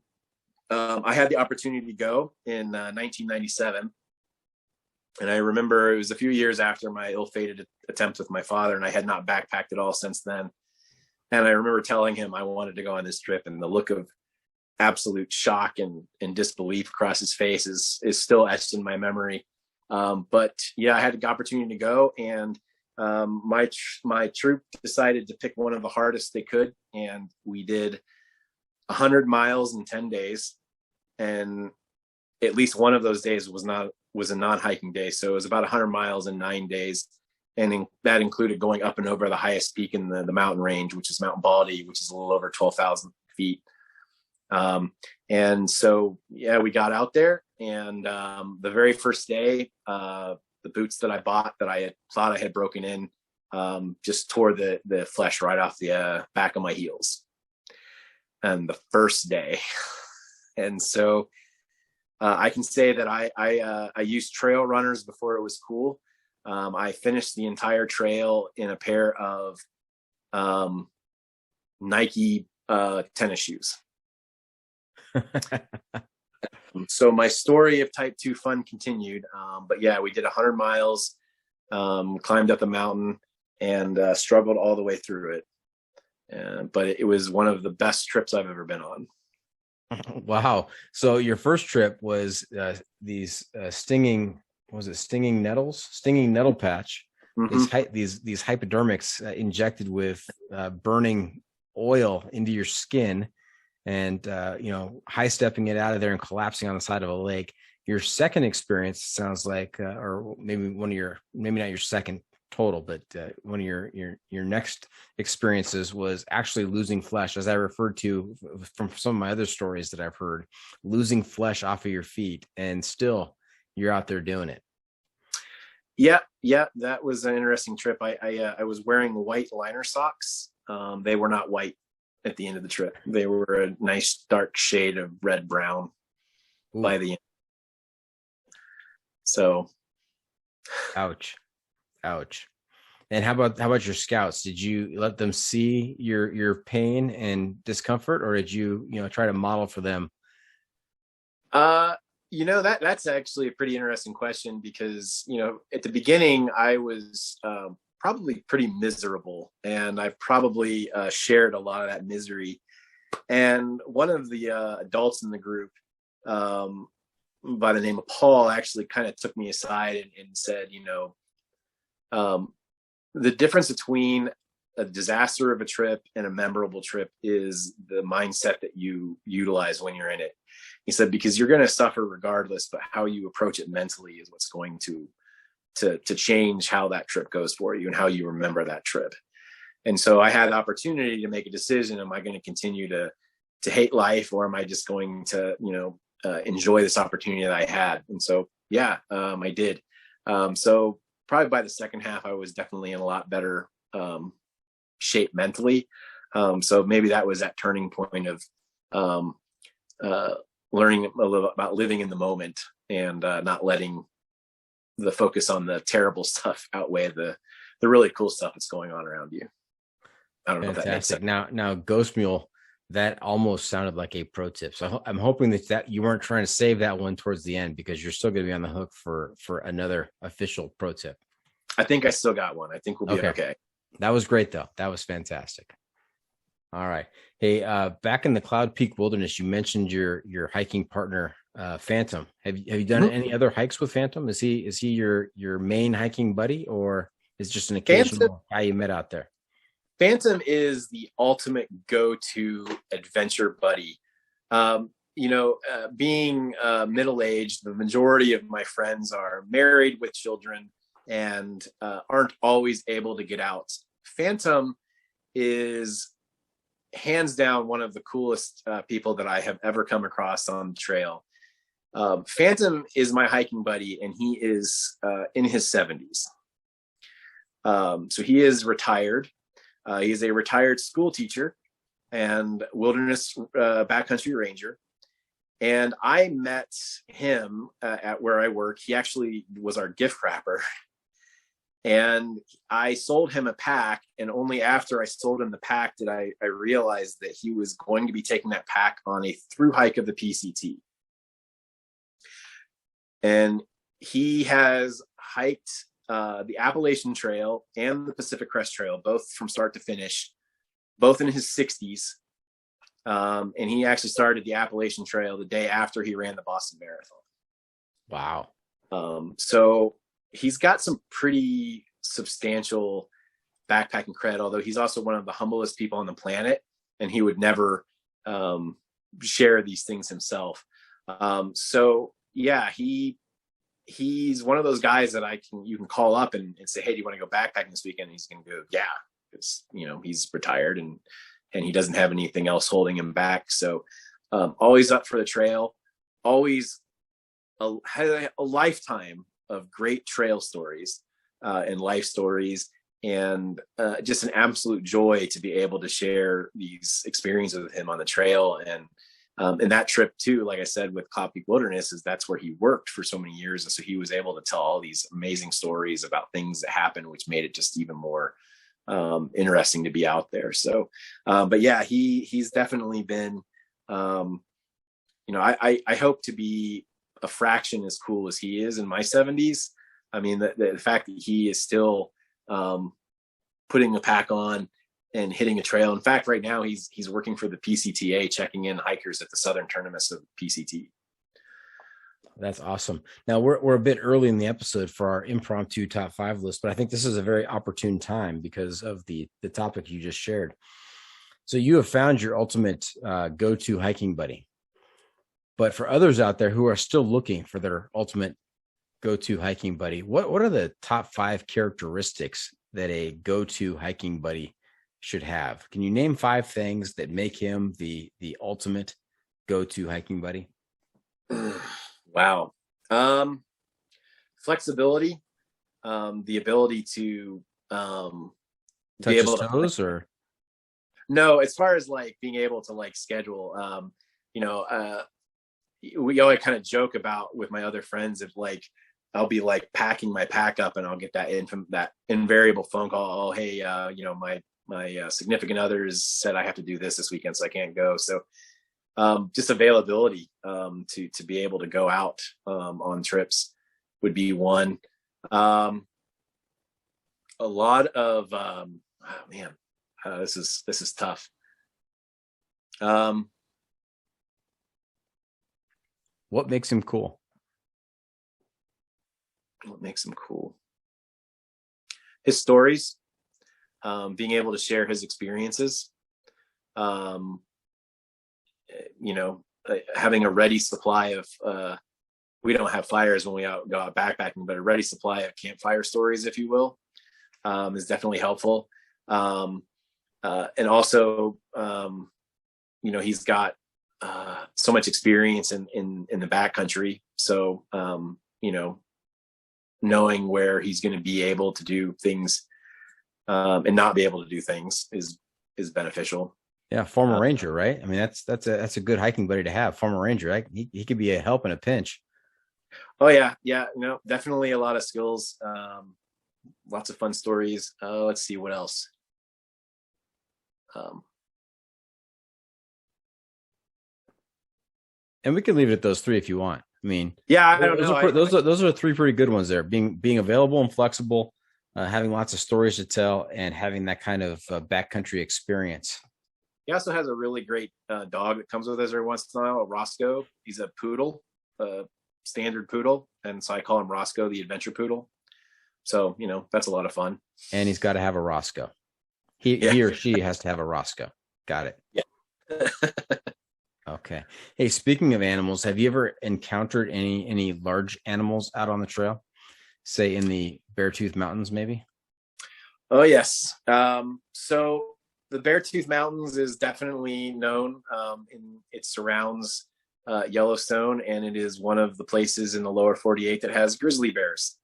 I had the opportunity to go in 1997. And I remember it was a few years after my ill-fated attempt with my father, and I had not backpacked at all since then. And I remember telling him I wanted to go on this trip, and the look of absolute shock and disbelief across his face is still etched in my memory. But yeah, I had the opportunity to go, and my troop decided to pick one of the hardest they could, and we did 100 miles in 10 days. And at least one of those days was a non-hiking day. So it was about 100 miles in 9 days. And that included going up and over the highest peak in the mountain range, which is Mount Baldy, which is a little over 12,000 feet. And so, yeah, we got out there, and the very first day, the boots that I bought that I had thought I had broken in just tore the flesh right off the back of my heels. And the first day. And so I can say that I used trail runners before it was cool. I finished the entire trail in a pair of Nike tennis shoes. So my story of type 2 fun continued. But yeah, we did 100 miles, climbed up the mountain, and struggled all the way through it. But it was one of the best trips I've ever been on. Wow. So your first trip was these stinging nettles, stinging nettle patch, these hypodermics injected with burning oil into your skin, and high stepping it out of there and collapsing on the side of a lake. Your second experience sounds like, or maybe maybe not your second total, but one of your next experiences was actually losing flesh, as I referred to from some of my other stories that I've heard, losing flesh off of your feet, and still you're out there doing it. Yeah, that was an interesting trip. I was wearing white liner socks. They were not white at the end of the trip. They were a nice dark shade of red brown by the end. So, ouch. And how about your scouts? Did you let them see your pain and discomfort, or did you try to model for them? That's actually a pretty interesting question, because at the beginning I was probably pretty miserable, and I probably shared a lot of that misery. And one of the adults in the group, by the name of Paul, actually kind of took me aside and said, the difference between a disaster of a trip and a memorable trip is the mindset that you utilize when you're in it. He said, because you're going to suffer regardless, but how you approach it mentally is what's going to change how that trip goes for you and how you remember that trip. And so I had the opportunity to make a decision. Am I going to continue to hate life, or am I just going to, enjoy this opportunity that I had? And so, yeah, I did. So probably by the second half, I was definitely in a lot better shape mentally. So maybe that was that turning point of learning a little about living in the moment, and not letting the focus on the terrible stuff outweigh the really cool stuff that's going on around you. I don't know if that makes sense. Now Ghost Mule, that almost sounded like a pro tip. So I'm hoping that you weren't trying to save that one towards the end, because you're still going to be on the hook for another official pro tip. I think I still got one. I think we'll be okay. That was great, though. That was fantastic. All right. Hey, back in the Cloud Peak Wilderness, you mentioned your hiking partner, Phantom. Have you done any other hikes with Phantom? Is he your main hiking buddy, or is just an occasional guy you met out there? Phantom is the ultimate go-to adventure buddy. Being middle-aged, the majority of my friends are married with children and aren't always able to get out. Phantom is hands down one of the coolest people that I have ever come across on the trail. Phantom is my hiking buddy, and he is in his 70s. So he is retired. He is a retired school teacher and wilderness backcountry ranger. And I met him at where I work. He actually was our gift wrapper. And I sold him a pack, and only after I sold him the pack did I realize that he was going to be taking that pack on a through hike of the PCT. And he has hiked the Appalachian Trail and the Pacific Crest Trail, both from start to finish, both in his 60s. And he actually started the Appalachian Trail the day after he ran the Boston Marathon. Wow. So he's got some pretty substantial backpacking cred, although he's also one of the humblest people on the planet, and he would never share these things himself. So yeah, he's one of those guys that you can call up and say, hey, do you want to go backpacking this weekend? And he's going to go, yeah, because he's retired and he doesn't have anything else holding him back. So always up for the trail, always has a lifetime of great trail stories and life stories, and just an absolute joy to be able to share these experiences with him on the trail. And that trip too, like I said, with Cloud Peak Wilderness, that's where he worked for so many years. And so he was able to tell all these amazing stories about things that happened, which made it just even more interesting to be out there. So, but yeah, he's definitely been, I hope to be a fraction as cool as he is in my 70s. I mean, the fact that he is still putting a pack on and hitting a trail. In fact, right now he's working for the PCTA, checking in hikers at the southern tournaments of PCT. That's awesome. Now we're a bit early in the episode for our impromptu top 5 list, but I think this is a very opportune time because of the topic you just shared. So you have found your ultimate go-to hiking buddy, but for others out there who are still looking for their ultimate go-to hiking buddy, what are the top 5 characteristics that a go-to hiking buddy should have? Can you name 5 things that make him the ultimate go-to hiking buddy? Wow. Flexibility, the ability to touch be able his toes, or no, as far as like being able to like schedule, we always kind of joke about with my other friends if like I'll be like packing my pack up and I'll get that invariable phone call. Oh, hey, my significant others said I have to do this weekend, so I can't go. So just availability to be able to go out on trips would be one. A lot of this is tough. what makes him cool? What makes him cool? His stories, being able to share his experiences, having a ready supply of, we don't have fires when we go out backpacking, but a ready supply of campfire stories, if you will, is definitely helpful. And also, he's got so much experience in the backcountry. So, knowing where he's going to be able to do things and not be able to do things is beneficial. Yeah, former ranger, right? I mean, that's a good hiking buddy to have. Former ranger, right? He could be a help in a pinch. Oh yeah, definitely a lot of skills, lots of fun stories. Let's see what else. And we can leave it at those 3 if you want. I mean, yeah, I don't know. Those are 3 pretty good ones there. Being available and flexible, having lots of stories to tell, and having that kind of backcountry experience. He also has a really great dog that comes with us every once in a while, a Roscoe. He's a poodle, a standard poodle, and so I call him Roscoe, the adventure poodle. So that's a lot of fun. And he's got to have a Roscoe. He or she has to have a Roscoe. Got it. Yeah. Okay. Hey, speaking of animals, have you ever encountered any large animals out on the trail? Say in the Beartooth Mountains, maybe? Oh, yes. So the Beartooth Mountains is definitely known. It surrounds Yellowstone, and it is one of the places in the lower 48 that has grizzly bears.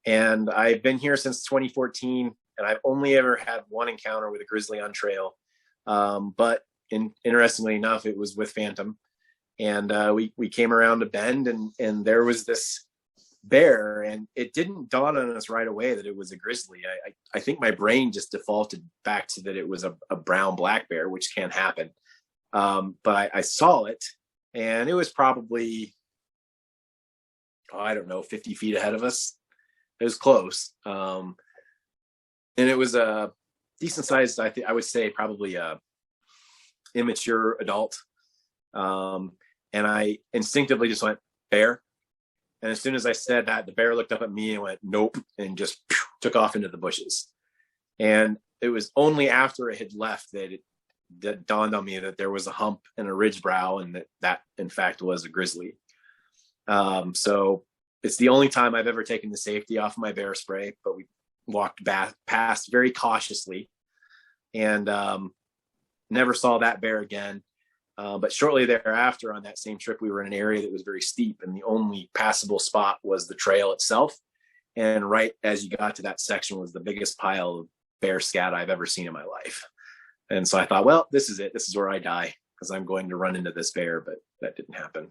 And I've been here since 2014, and I've only ever had one encounter with a grizzly on trail. But interestingly enough, it was with Phantom. And we came around a bend, and there was this bear, and it didn't dawn on us right away that it was a grizzly. I think my brain just defaulted back to that it was a brown black bear, which can happen. But I saw it, and it was probably, I don't know, 50 feet ahead of us. It was close. And it was a decent sized, I would say probably a immature adult. And I instinctively just went, bear. And as soon as I said that, the bear looked up at me and went, nope, and just took off into the bushes. And it was only after it had left that dawned on me that there was a hump and a ridge brow, and that in fact was a grizzly. So it's the only time I've ever taken the safety off my bear spray, but we walked back past very cautiously, and never saw that bear again. But shortly thereafter, on that same trip, we were in an area that was very steep, and the only passable spot was the trail itself. And right as you got to that section was the biggest pile of bear scat I've ever seen in my life. And so I thought, well, this is it. This is where I die, because I'm going to run into this bear, but that didn't happen.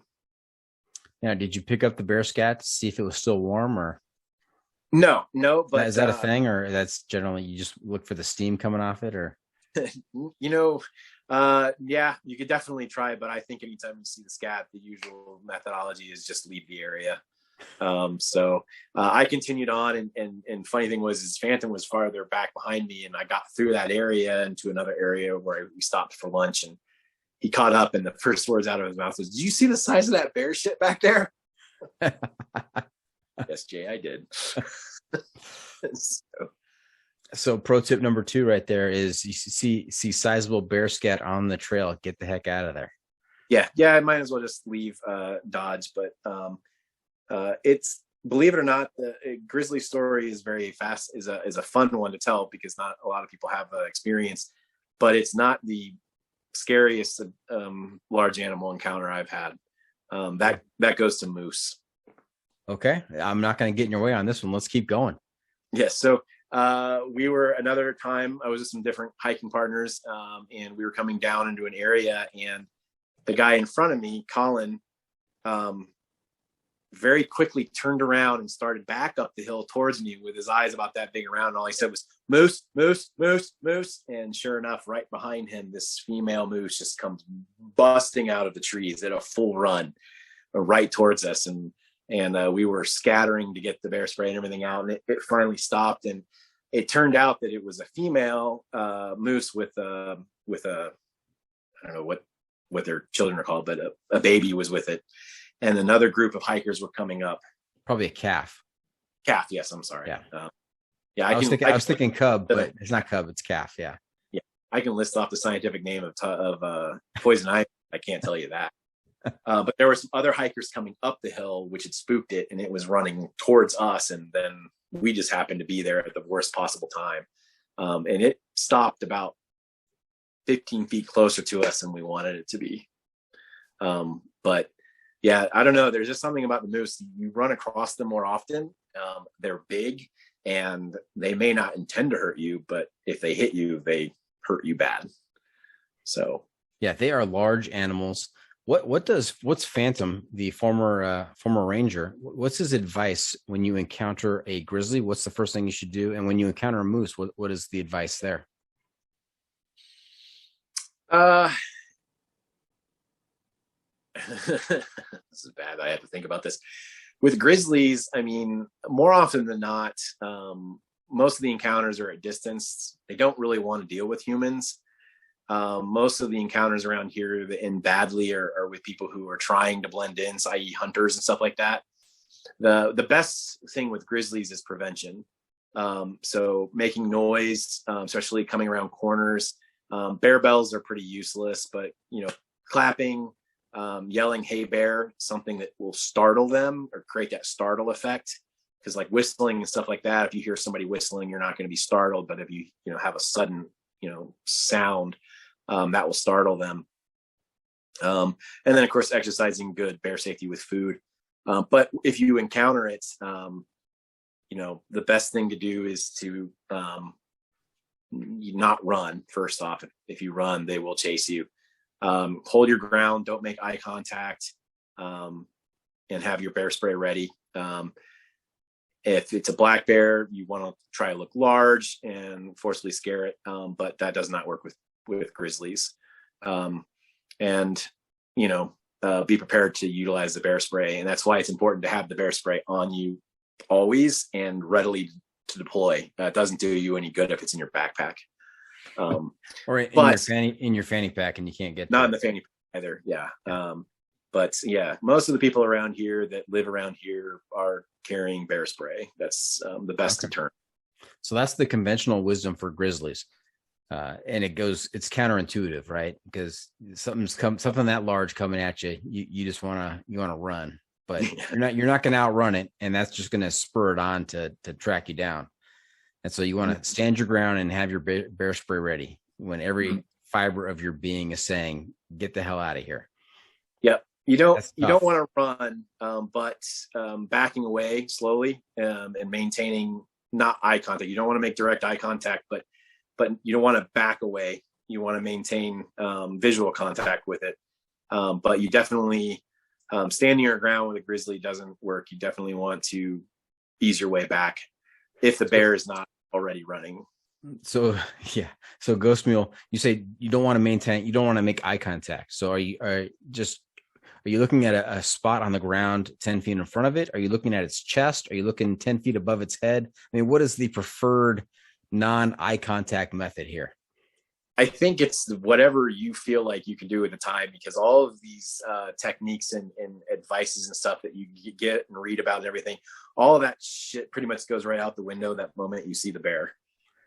Now, did you pick up the bear scat to see if it was still warm, or? No, but Is that a thing, or that's generally you just look for the steam coming off it, or? Yeah, you could definitely try, but I think anytime you see the scat, the usual methodology is just leave the area. So I continued on, and funny thing was, Phantom was farther back behind me, and I got through that area into another area where we stopped for lunch, and he caught up, and the first words out of his mouth was, "Did you see the size of that bear shit back there?" Yes, Jay, I did. So pro tip number 2 right there is, you see sizable bear scat on the trail, get the heck out of there. Yeah, I might as well just leave Dodge. But it's, believe it or not, the grizzly story is very fast, is a fun one to tell, because not a lot of people have experience, but it's not the scariest large animal encounter I've had. That goes to moose. Okay, I'm not going to get in your way on this one. Let's keep going. Yes. So we were, another time I was with some different hiking partners, and we were coming down into an area, and the guy in front of me, Kalman, very quickly turned around and started back up the hill towards me with his eyes about that big around. And all he said was, "Moose, moose, moose, moose." And sure enough, right behind him, this female moose just comes busting out of the trees at a full run right towards us. And we were scattering to get the bear spray and everything out, and it finally stopped. And it turned out that it was a female moose with a, I don't know what their children are called, but a baby was with it. And another group of hikers were coming up. Probably a calf. Calf, yes. I'm sorry. Yeah. I was thinking cub, but it's not cub. It's calf. Yeah. I can list off the scientific name of poison ivy. I can't tell you that. But there were some other hikers coming up the hill, which had spooked it, and it was running towards us. And then we just happened to be there at the worst possible time. And it stopped about 15 feet closer to us than we wanted it to be. But yeah, I don't know. There's just something about the moose. You run across them more often. They're big, and they may not intend to hurt you, but if they hit you, they hurt you bad. So yeah, they are large animals. What's Phantom, the former ranger, what's his advice when you encounter a grizzly? What's the first thing you should do? And when you encounter a moose, what is the advice there? This is bad. I have to think about this. With grizzlies, I mean, more often than not, most of the encounters are at distance. They don't really want to deal with humans. Most of the encounters around here that end badly are with people who are trying to blend in, i.e. hunters and stuff like that. The best thing with grizzlies is prevention. So making noise, especially coming around corners. Bear bells are pretty useless, but clapping, yelling, "Hey bear," something that will startle them or create that startle effect. Because like whistling and stuff like that, if you hear somebody whistling, you're not going to be startled. But if you have a sudden sound, that will startle them. And then of course exercising good bear safety with food. But if you encounter it, the best thing to do is to not run. First off, if you run, they will chase you. Hold your ground, don't make eye contact, and have your bear spray ready. If it's a black bear, you want to try to look large and forcibly scare it, but that does not work with grizzlies. And be prepared to utilize the bear spray, and that's why it's important to have the bear spray on you always and readily to deploy. It doesn't do you any good if it's in your backpack, or in your fanny pack, and you can't get not in the fanny pack either. Yeah. But yeah, most of the people around here that live around here are carrying bear spray. That's the best deterrent. So that's the conventional wisdom for grizzlies. And it's counterintuitive, right? Because something that large coming at you, you just want to run, but you're not going to outrun it. And that's just going to spur it on to track you down. And so you want to stand your ground and have your bear spray ready when every fiber of your being is saying, get the hell out of here. Yep. You don't want to run, but backing away slowly and maintaining not eye contact. You don't want to make direct eye contact, but you don't want to back away. You want to maintain visual contact with it. But you definitely, standing your ground with a grizzly doesn't work. You definitely want to ease your way back if the bear is not already running. So, yeah. So Ghost Mule, you say you don't want to make eye contact. So are you looking at a spot on the ground 10 feet in front of it? Are you looking at its chest? Are you looking 10 feet above its head? I mean, what is the preferred non-eye contact method here? I think it's whatever you feel like you can do at the time, because all of these techniques and advices and stuff that you get and read about and everything, all of that shit pretty much goes right out the window that moment you see the bear.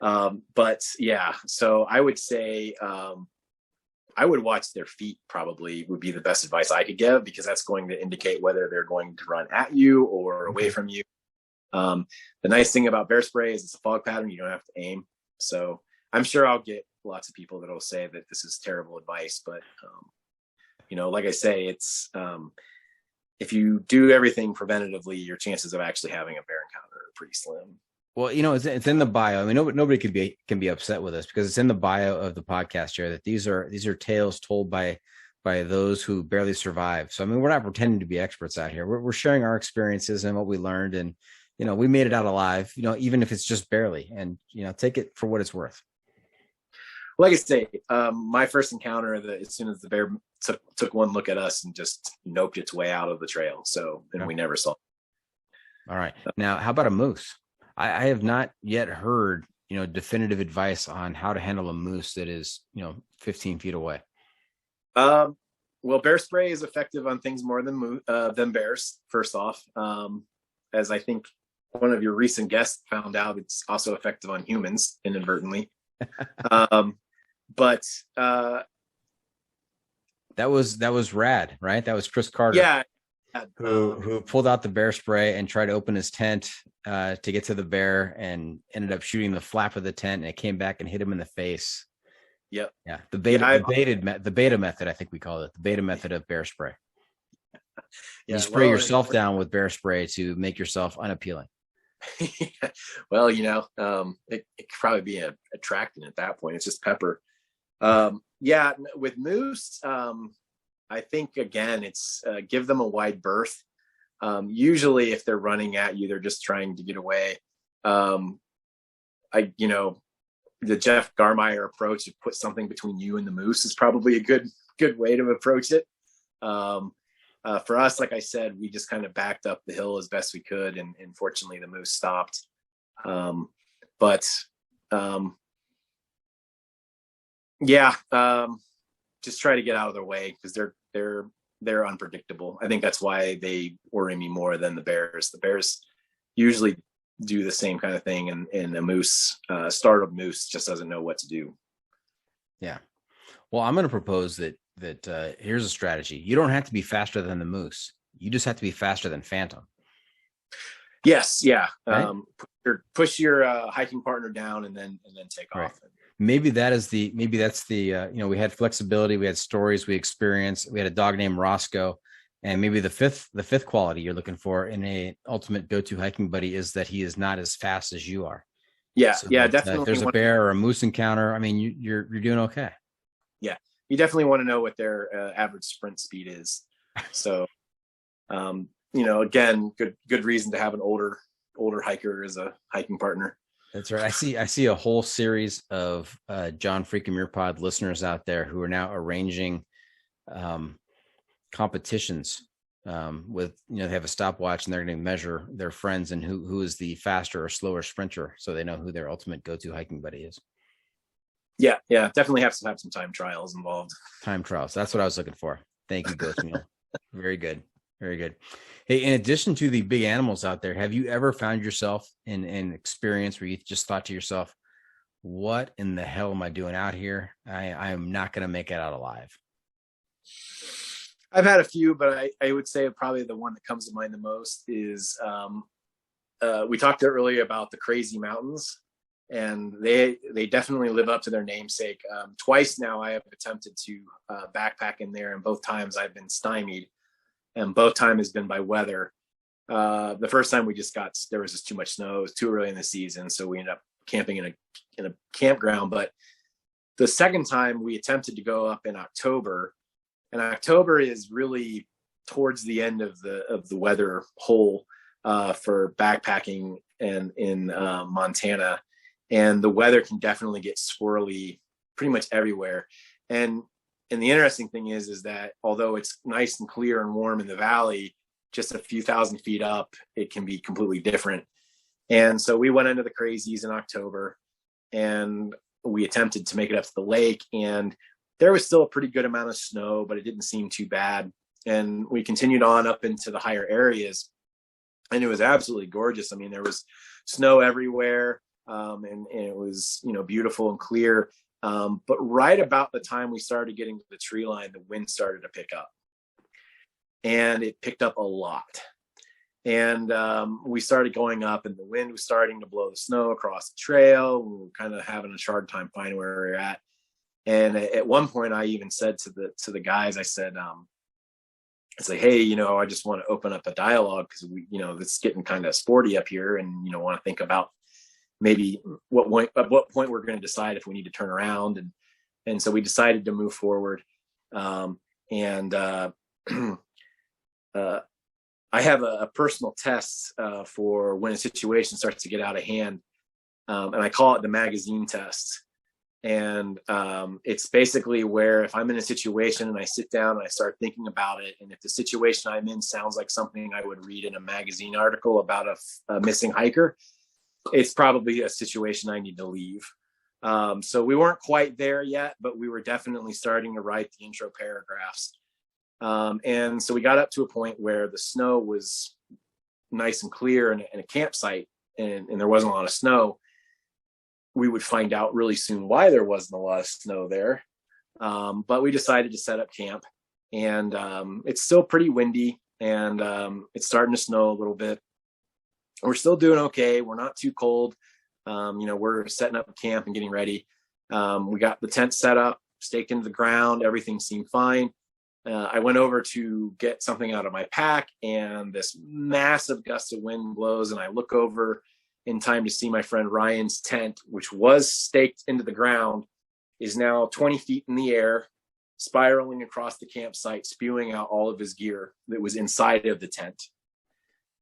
But yeah, so I would say I would watch their feet probably would be the best advice I could give, because that's going to indicate whether they're going to run at you or away from you. The nice thing about bear spray is it's a fog pattern. You don't have to aim. So I'm sure I'll get lots of people that will say that this is terrible advice, but like I say, it's if you do everything preventatively, your chances of actually having a bear encounter are pretty slim. Well, it's in the bio. I mean, nobody can be upset with us, because it's in the bio of the podcast here that these are tales told by those who barely survive. So, I mean, we're not pretending to be experts out here. We're sharing our experiences and what we learned, and we made it out alive. Even if it's just barely, and take it for what it's worth. Like I say, my first encounter, as soon as the bear took one look at us and just noped its way out of the trail. So, and we never saw it. All right. Now, how about a moose? I have not yet heard, definitive advice on how to handle a moose that is, 15 feet away. Well, bear spray is effective on things more than bears. First off, as I think one of your recent guests found out, it's also effective on humans inadvertently. But that was rad, right? That was Chris Carter. Yeah. Who pulled out the bear spray and tried to open his tent to get to the bear, and ended up shooting the flap of the tent, and it came back and hit him in the face. Yep. Yeah. The beta method, I think we call it the beta method of bear spray. You spray yourself down with bear spray to make yourself unappealing. Well, it could probably be a attractant at that point. It's just pepper. With moose, I think, again, it's give them a wide berth. Usually if they're running at you, they're just trying to get away. The Jeff Garmeyer approach to put something between you and the moose is probably a good way to approach it. For us, like I said, we just kind of backed up the hill as best we could. And fortunately the moose stopped. Just try to get out of their way, because they're unpredictable. I think that's why they worry me more than the bears. The bears usually do the same kind of thing, and a startled moose just doesn't know what to do. Yeah. Well, I'm going to propose that here's a strategy. You don't have to be faster than the moose. You just have to be faster than Phantom. Yes. Yeah. Right? Push your hiking partner down and then take off. Maybe that's the, we had flexibility, we had stories, we experienced, we had a dog named Roscoe, and maybe the fifth quality you're looking for in a ultimate go-to hiking buddy is that he is not as fast as you are. Yeah. So definitely. If there's a bear or a moose encounter, I mean, you're doing okay. Yeah. You definitely want to know what their average sprint speed is. So, again, good reason to have an older older hiker as a hiking partner. That's right. I see a whole series of John Freaking Muir Pod listeners out there who are now arranging competitions with, they have a stopwatch and they're going to measure their friends and who is the faster or slower sprinter, so they know who their ultimate go-to hiking buddy is. Yeah, definitely have to have some time trials involved. Time trials. That's what I was looking for. Thank you, Ghost Mule. Very good. Very good. Hey, in addition to the big animals out there, have you ever found yourself in an experience where you just thought to yourself, what in the hell am I doing out here? I am not going to make it out alive. I've had a few, but I would say probably the one that comes to mind the most is we talked earlier about the crazy mountains, and they definitely live up to their namesake. Twice now I have attempted to backpack in there, and both times I've been stymied, and both times has been by weather. The first time there was just too much snow. It was too early in the season, so we ended up camping in a campground. But the second time we attempted to go up in October, and October is really towards the end of the weather hole for backpacking and in Montana, and the weather can definitely get swirly pretty much everywhere. And the interesting thing is that although it's nice and clear and warm in the valley, just a few thousand feet up, it can be completely different. And so we went into the crazies in October, and we attempted to make it up to the lake, and there was still a pretty good amount of snow, but it didn't seem too bad. And we continued on up into the higher areas, and it was absolutely gorgeous. I mean, there was snow everywhere, and it was, beautiful and clear. But right about the time we started getting to the tree line, the wind started to pick up, and it picked up a lot. And we started going up, and the wind was starting to blow the snow across the trail. We were kind of having a hard time finding where we were at. And at one point I even said to the guys, I said, hey, I just want to open up a dialogue, because it's getting kind of sporty up here, and, want to think about maybe at what point we're going to decide if we need to turn around. And so we decided to move forward. I have a personal test for when a situation starts to get out of hand. And I call it the magazine test. And it's basically where if I'm in a situation and I sit down and I start thinking about it, and if the situation I'm in sounds like something I would read in a magazine article about a missing hiker, it's probably a situation I need to leave. So we weren't quite there yet, but we were definitely starting to write the intro paragraphs. And so we got up to a point where the snow was nice and clear in a campsite, and there wasn't a lot of snow. We would find out really soon why there wasn't a lot of snow there. But we decided to set up camp, and it's still pretty windy, and it's starting to snow a little bit. We're still doing okay. We're not too cold. We're setting up camp and getting ready. We got the tent set up, staked into the ground. Everything seemed fine. I went over to get something out of my pack, and this massive gust of wind blows, and I look over in time to see my friend Ryan's tent, which was staked into the ground, is now 20 feet in the air, spiraling across the campsite, spewing out all of his gear that was inside of the tent.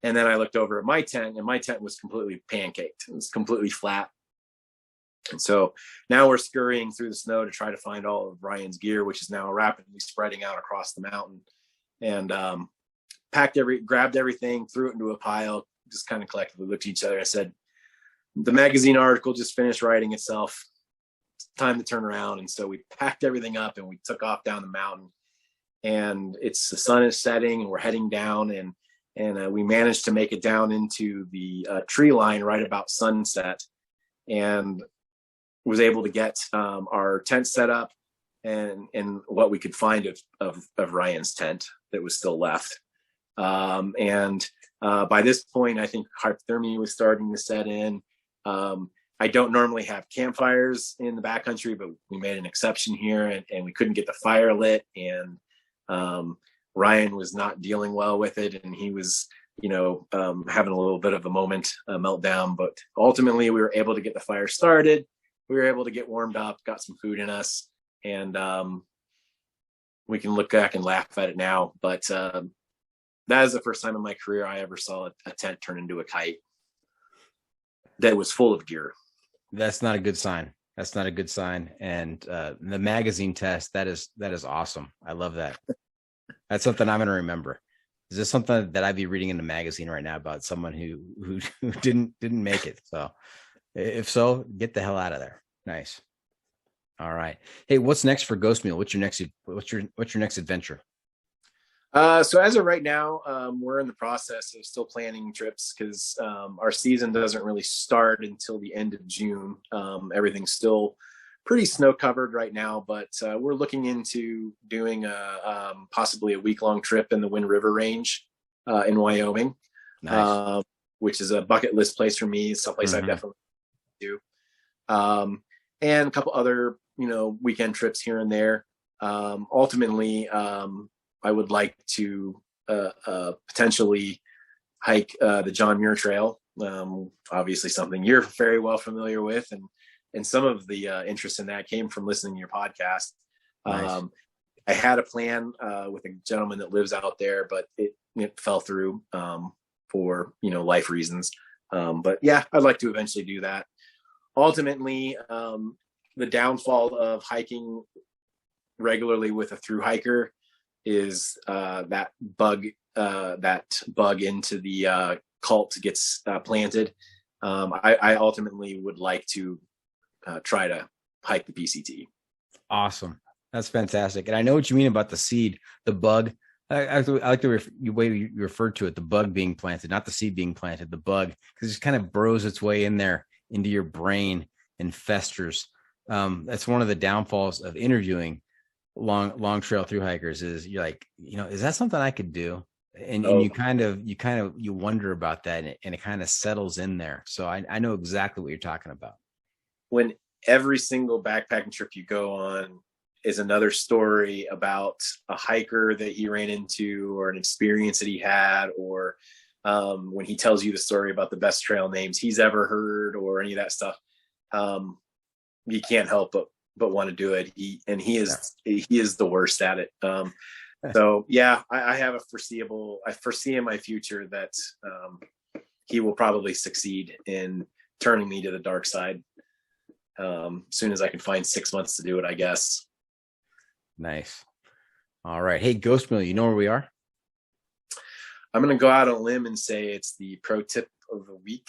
And then I looked over at my tent, and my tent was completely pancaked. It was completely flat. And so now we're scurrying through the snow to try to find all of Ryan's gear, which is now rapidly spreading out across the mountain. And grabbed everything, threw it into a pile, just kind of collectively looked at each other. I said, the magazine article just finished writing itself. It's time to turn around. And so we packed everything up, and we took off down the mountain. And the sun is setting, and we're heading down, and we managed to make it down into the tree line right about sunset, and was able to get our tent set up and what we could find of Ryan's tent that was still left. By this point, I think hypothermia was starting to set in. I don't normally have campfires in the backcountry, but we made an exception here, and we couldn't get the fire lit. And Ryan was not dealing well with it, and he was, having a little bit of a meltdown. But ultimately, we were able to get the fire started. We were able to get warmed up, got some food in us, and we can look back and laugh at it now. But that is the first time in my career I ever saw a tent turn into a kite. that was full of gear. That's not a good sign. That's not a good sign. And the magazine test, that is awesome. I love that. That's something I'm going to remember. Is this something that I'd be reading in the magazine right now about someone who didn't make it? So if so, get the hell out of there. Nice. All right. Hey, what's next for Ghost Mule? What's your next adventure? So as of right now, we're in the process of still planning trips because our season doesn't really start until the end of June. Everything's still pretty snow covered right now, but we're looking into doing possibly a week-long trip in the Wind River Range in Wyoming, Nice. which is a bucket list place for me. It's someplace I definitely do. And a couple other, weekend trips here and there. Ultimately, I would like to potentially hike the John Muir Trail. Obviously something you're very well familiar with, and some of the interest in that came from listening to your podcast. Nice. I had a plan with a gentleman that lives out there, but it fell through for life reasons. But yeah, I'd like to eventually do that. Ultimately, the downfall of hiking regularly with a thru hiker is that bug into the cult gets planted. I ultimately would like to try to hike the PCT. Awesome. That's fantastic. And I know what you mean about the seed, the bug. I like the way you referred to it, the bug being planted, not the seed being planted, the bug, because it just kind of burrows its way in there into your brain and festers. That's one of the downfalls of interviewing long trail through hikers is you're like, is that something I could do? And you wonder about that, and it kind of settles in there. So I know exactly what you're talking about. When every single backpacking trip you go on is another story about a hiker that he ran into or an experience that he had, or when he tells you the story about the best trail names he's ever heard or any of that stuff, you can't help but want to do it. He is the worst at it. So yeah, I foresee in my future that he will probably succeed in turning me to the dark side. Soon as I can find 6 months to do it, I guess. Nice. All right. Hey, Ghost Mule, you know where we are? I'm going to go out on a limb and say it's the pro tip of the week.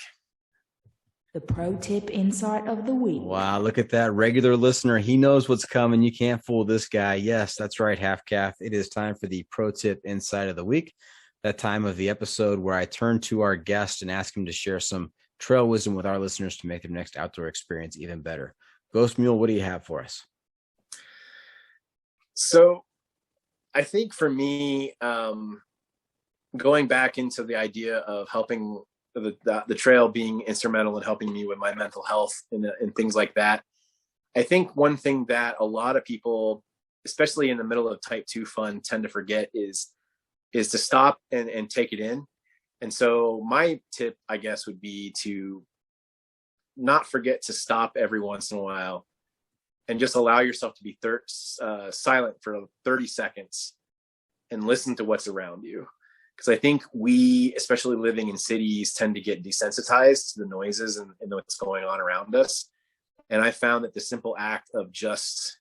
The pro tip insight of the week. Wow, look at that. Regular listener. He knows what's coming. You can't fool this guy. Yes, that's right, Half Calf. It is time for the pro tip insight of the week. That time of the episode where I turn to our guest and ask him to share some trail wisdom with our listeners to make their next outdoor experience even better. Ghost Mule, what do you have for us? So I think for me, going back into the idea of helping the trail being instrumental in helping me with my mental health and things like that. I think one thing that a lot of people, especially in the middle of type 2 fun, tend to forget is to stop and take it in. And so my tip, I guess, would be to not forget to stop every once in a while and just allow yourself to be silent for 30 seconds and listen to what's around you. Because I think we, especially living in cities, tend to get desensitized to the noises and what's going on around us. And I found that the simple act of just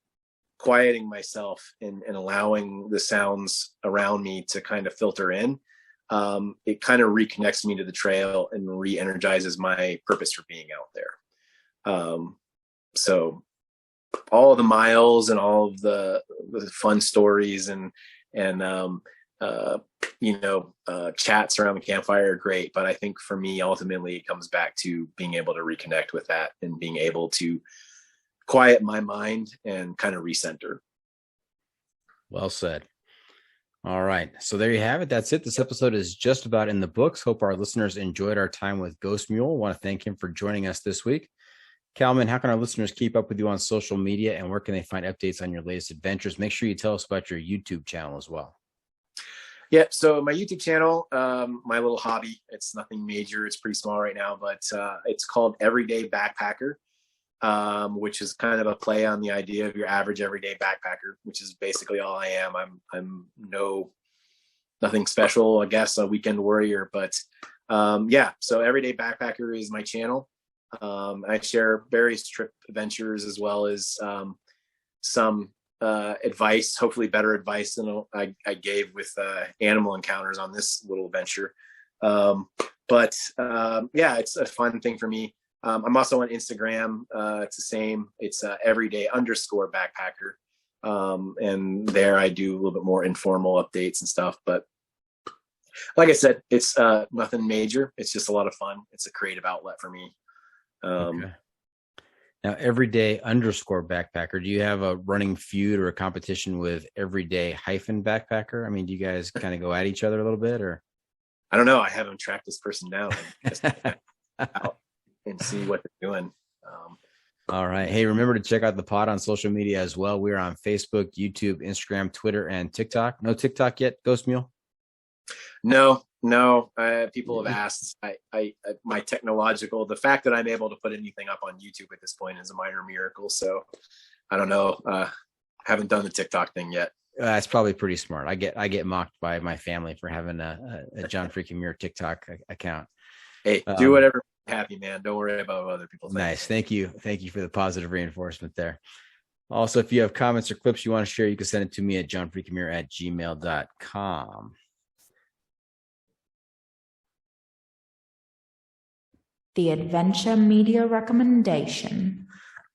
quieting myself and allowing the sounds around me to kind of filter in, it kind of reconnects me to the trail and re-energizes my purpose for being out there. So all of the miles and all of the fun stories and chats around the campfire are great, but I think for me, ultimately, it comes back to being able to reconnect with that and being able to quiet my mind and kind of recenter. Well said. All right. So there you have it. That's it. This episode is just about in the books. Hope our listeners enjoyed our time with Ghost Mule. Want to thank him for joining us this week. Kalman, how can our listeners keep up with you on social media, and where can they find updates on your latest adventures? Make sure you tell us about your YouTube channel as well. Yeah, so my YouTube channel, my little hobby, it's nothing major. It's pretty small right now, but it's called Everyday Backpacker, which is kind of a play on the idea of your average everyday backpacker, which is basically all I am. I'm nothing special, I guess, a weekend warrior, but so Everyday Backpacker is my channel. I share various trip adventures as well as some advice, hopefully better advice than I gave with animal encounters on this little venture. But it's a fun thing for me. I'm also on Instagram. It's the same. It's everyday_backpacker. And there I do a little bit more informal updates and stuff. But like I said, it's nothing major. It's just a lot of fun. It's a creative outlet for me. Okay. Now, everyday_backpacker, do you have a running feud or a competition with everyday-backpacker? I mean, do you guys kind of go at each other a little bit, or? I don't know. I haven't tracked this person down out and see what they're doing. All right. Hey, remember to check out the pod on social media as well. We're on Facebook, YouTube, Instagram, Twitter, and TikTok. No TikTok yet, Ghost Mule? No. People have asked. The fact that I'm able to put anything up on YouTube at this point is a minor miracle. So I don't know. Haven't done the TikTok thing yet. That's probably pretty smart. I get mocked by my family for having a John Freaking Muir TikTok account. Hey, do whatever you're happy, man. Don't worry about what other people think. Nice. Thank you for the positive reinforcement there. Also, if you have comments or clips you want to share, you can send it to me at johnfreakingmuir@gmail.com. The Adventure Media Recommendation.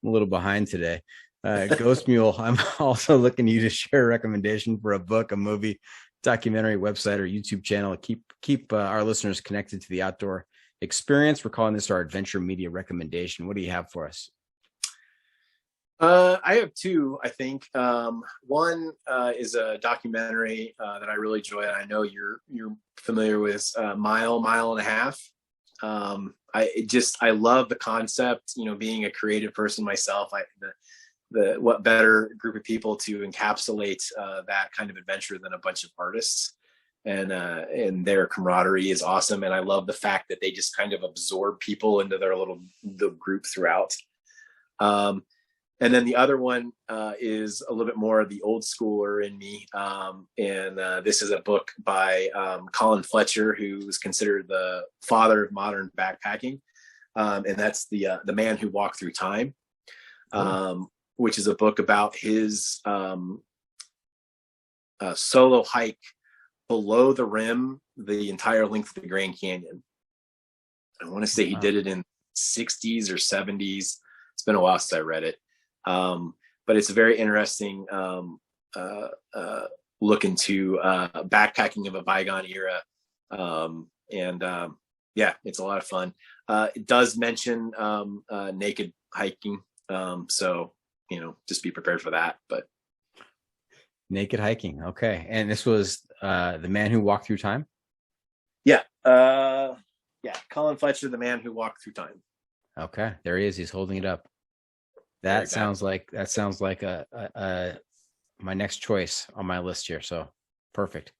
I'm a little behind today. Ghost Mule, I'm also looking to you to share a recommendation for a book, a movie, documentary, website, or YouTube channel. Keep our listeners connected to the outdoor experience. We're calling this our Adventure Media Recommendation. What do you have for us? I have two, I think. One is a documentary that I really enjoy. I know you're familiar with Mile and a Half. I love the concept, being a creative person myself. What better group of people to encapsulate that kind of adventure than a bunch of artists, and their camaraderie is awesome. And I love the fact that they just kind of absorb people into the group throughout. And then the other one is a little bit more of the old schooler in me. And this is a book by Colin Fletcher, who's considered the father of modern backpacking. And that's the Man Who Walked Through Time, which is a book about his solo hike below the rim, the entire length of the Grand Canyon. I want to say he did it in 60s or 70s. It's been a while since I read it. But it's a very interesting look into backpacking of a bygone era. It's a lot of fun. It does mention naked hiking. So, just be prepared for that. But naked hiking. Okay. And this was The Man Who Walked Through Time? Yeah. Colin Fletcher, The Man Who Walked Through Time. Okay. There he is. He's holding it up. That sounds like a my next choice on my list here. So perfect.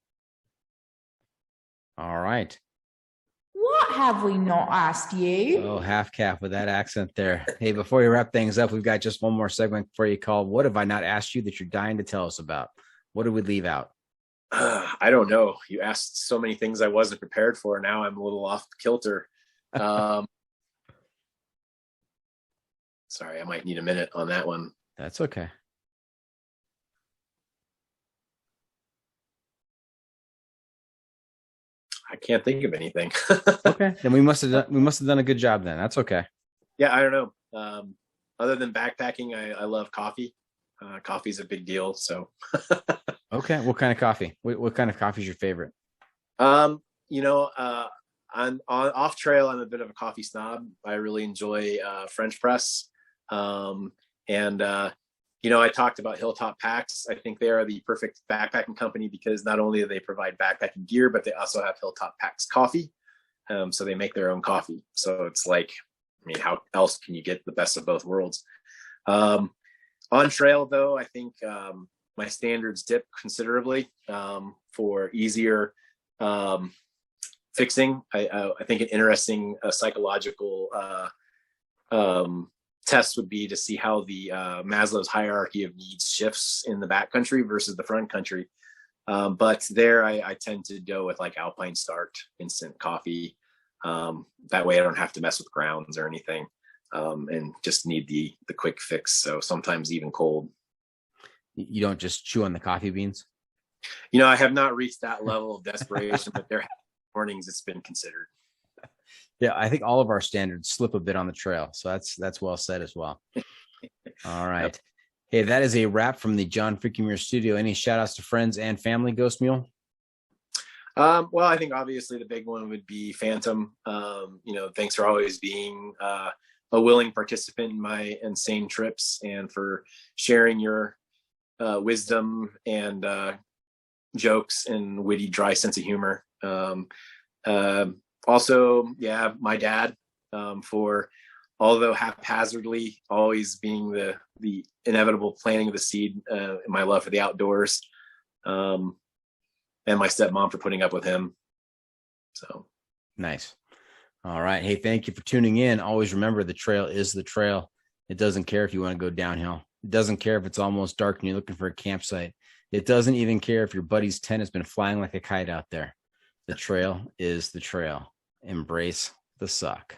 All right. What have we not asked you? Oh, half calf with that accent there. Hey, before we wrap things up, we've got just one more segment for you called What Have I Not Asked You That You're Dying to Tell Us About? What did we leave out? I don't know. You asked so many things I wasn't prepared for. Now I'm a little off kilter. Sorry, I might need a minute on that one. That's okay. I can't think of anything. Okay, then we must have done a good job then. That's okay. Yeah, I don't know. Other than backpacking, I love coffee. Coffee's a big deal. So. Okay, what kind of coffee? What kind of coffee is your favorite? On off trail, I'm a bit of a coffee snob. I really enjoy French press. I talked about Hilltop Packs. I think they are the perfect backpacking company because not only do they provide backpacking gear, but they also have Hilltop Packs coffee. So they make their own coffee. So it's like, how else can you get the best of both worlds? On trail though, I think my standards dip considerably for easier fixing. I think an interesting psychological test would be to see how the Maslow's hierarchy of needs shifts in the backcountry versus the front country. But there I tend to go with like Alpine Start instant coffee. That way I don't have to mess with grounds or anything. and just need the quick fix. So sometimes even cold. You don't just chew on the coffee beans? I have not reached that level of desperation, but there have been mornings it's been considered. Yeah, I think all of our standards slip a bit on the trail. So that's well said as well. All right. Yep. Hey, that is a wrap from the John Freaking Muir studio. Any shout outs to friends and family, Ghost Mule? Well, I think obviously the big one would be Phantom. Thanks for always being a willing participant in my insane trips and for sharing your wisdom and jokes and witty, dry sense of humor. Also, my dad, for although haphazardly always being the inevitable planting of the seed in my love for the outdoors, and my stepmom for putting up with him. So nice. All right. Hey, thank you for tuning in. Always remember, the trail is the trail. It doesn't care if you want to go downhill. It doesn't care if it's almost dark and you're looking for a campsite. It doesn't even care if your buddy's tent has been flying like a kite out there. The trail is the trail. Embrace the suck.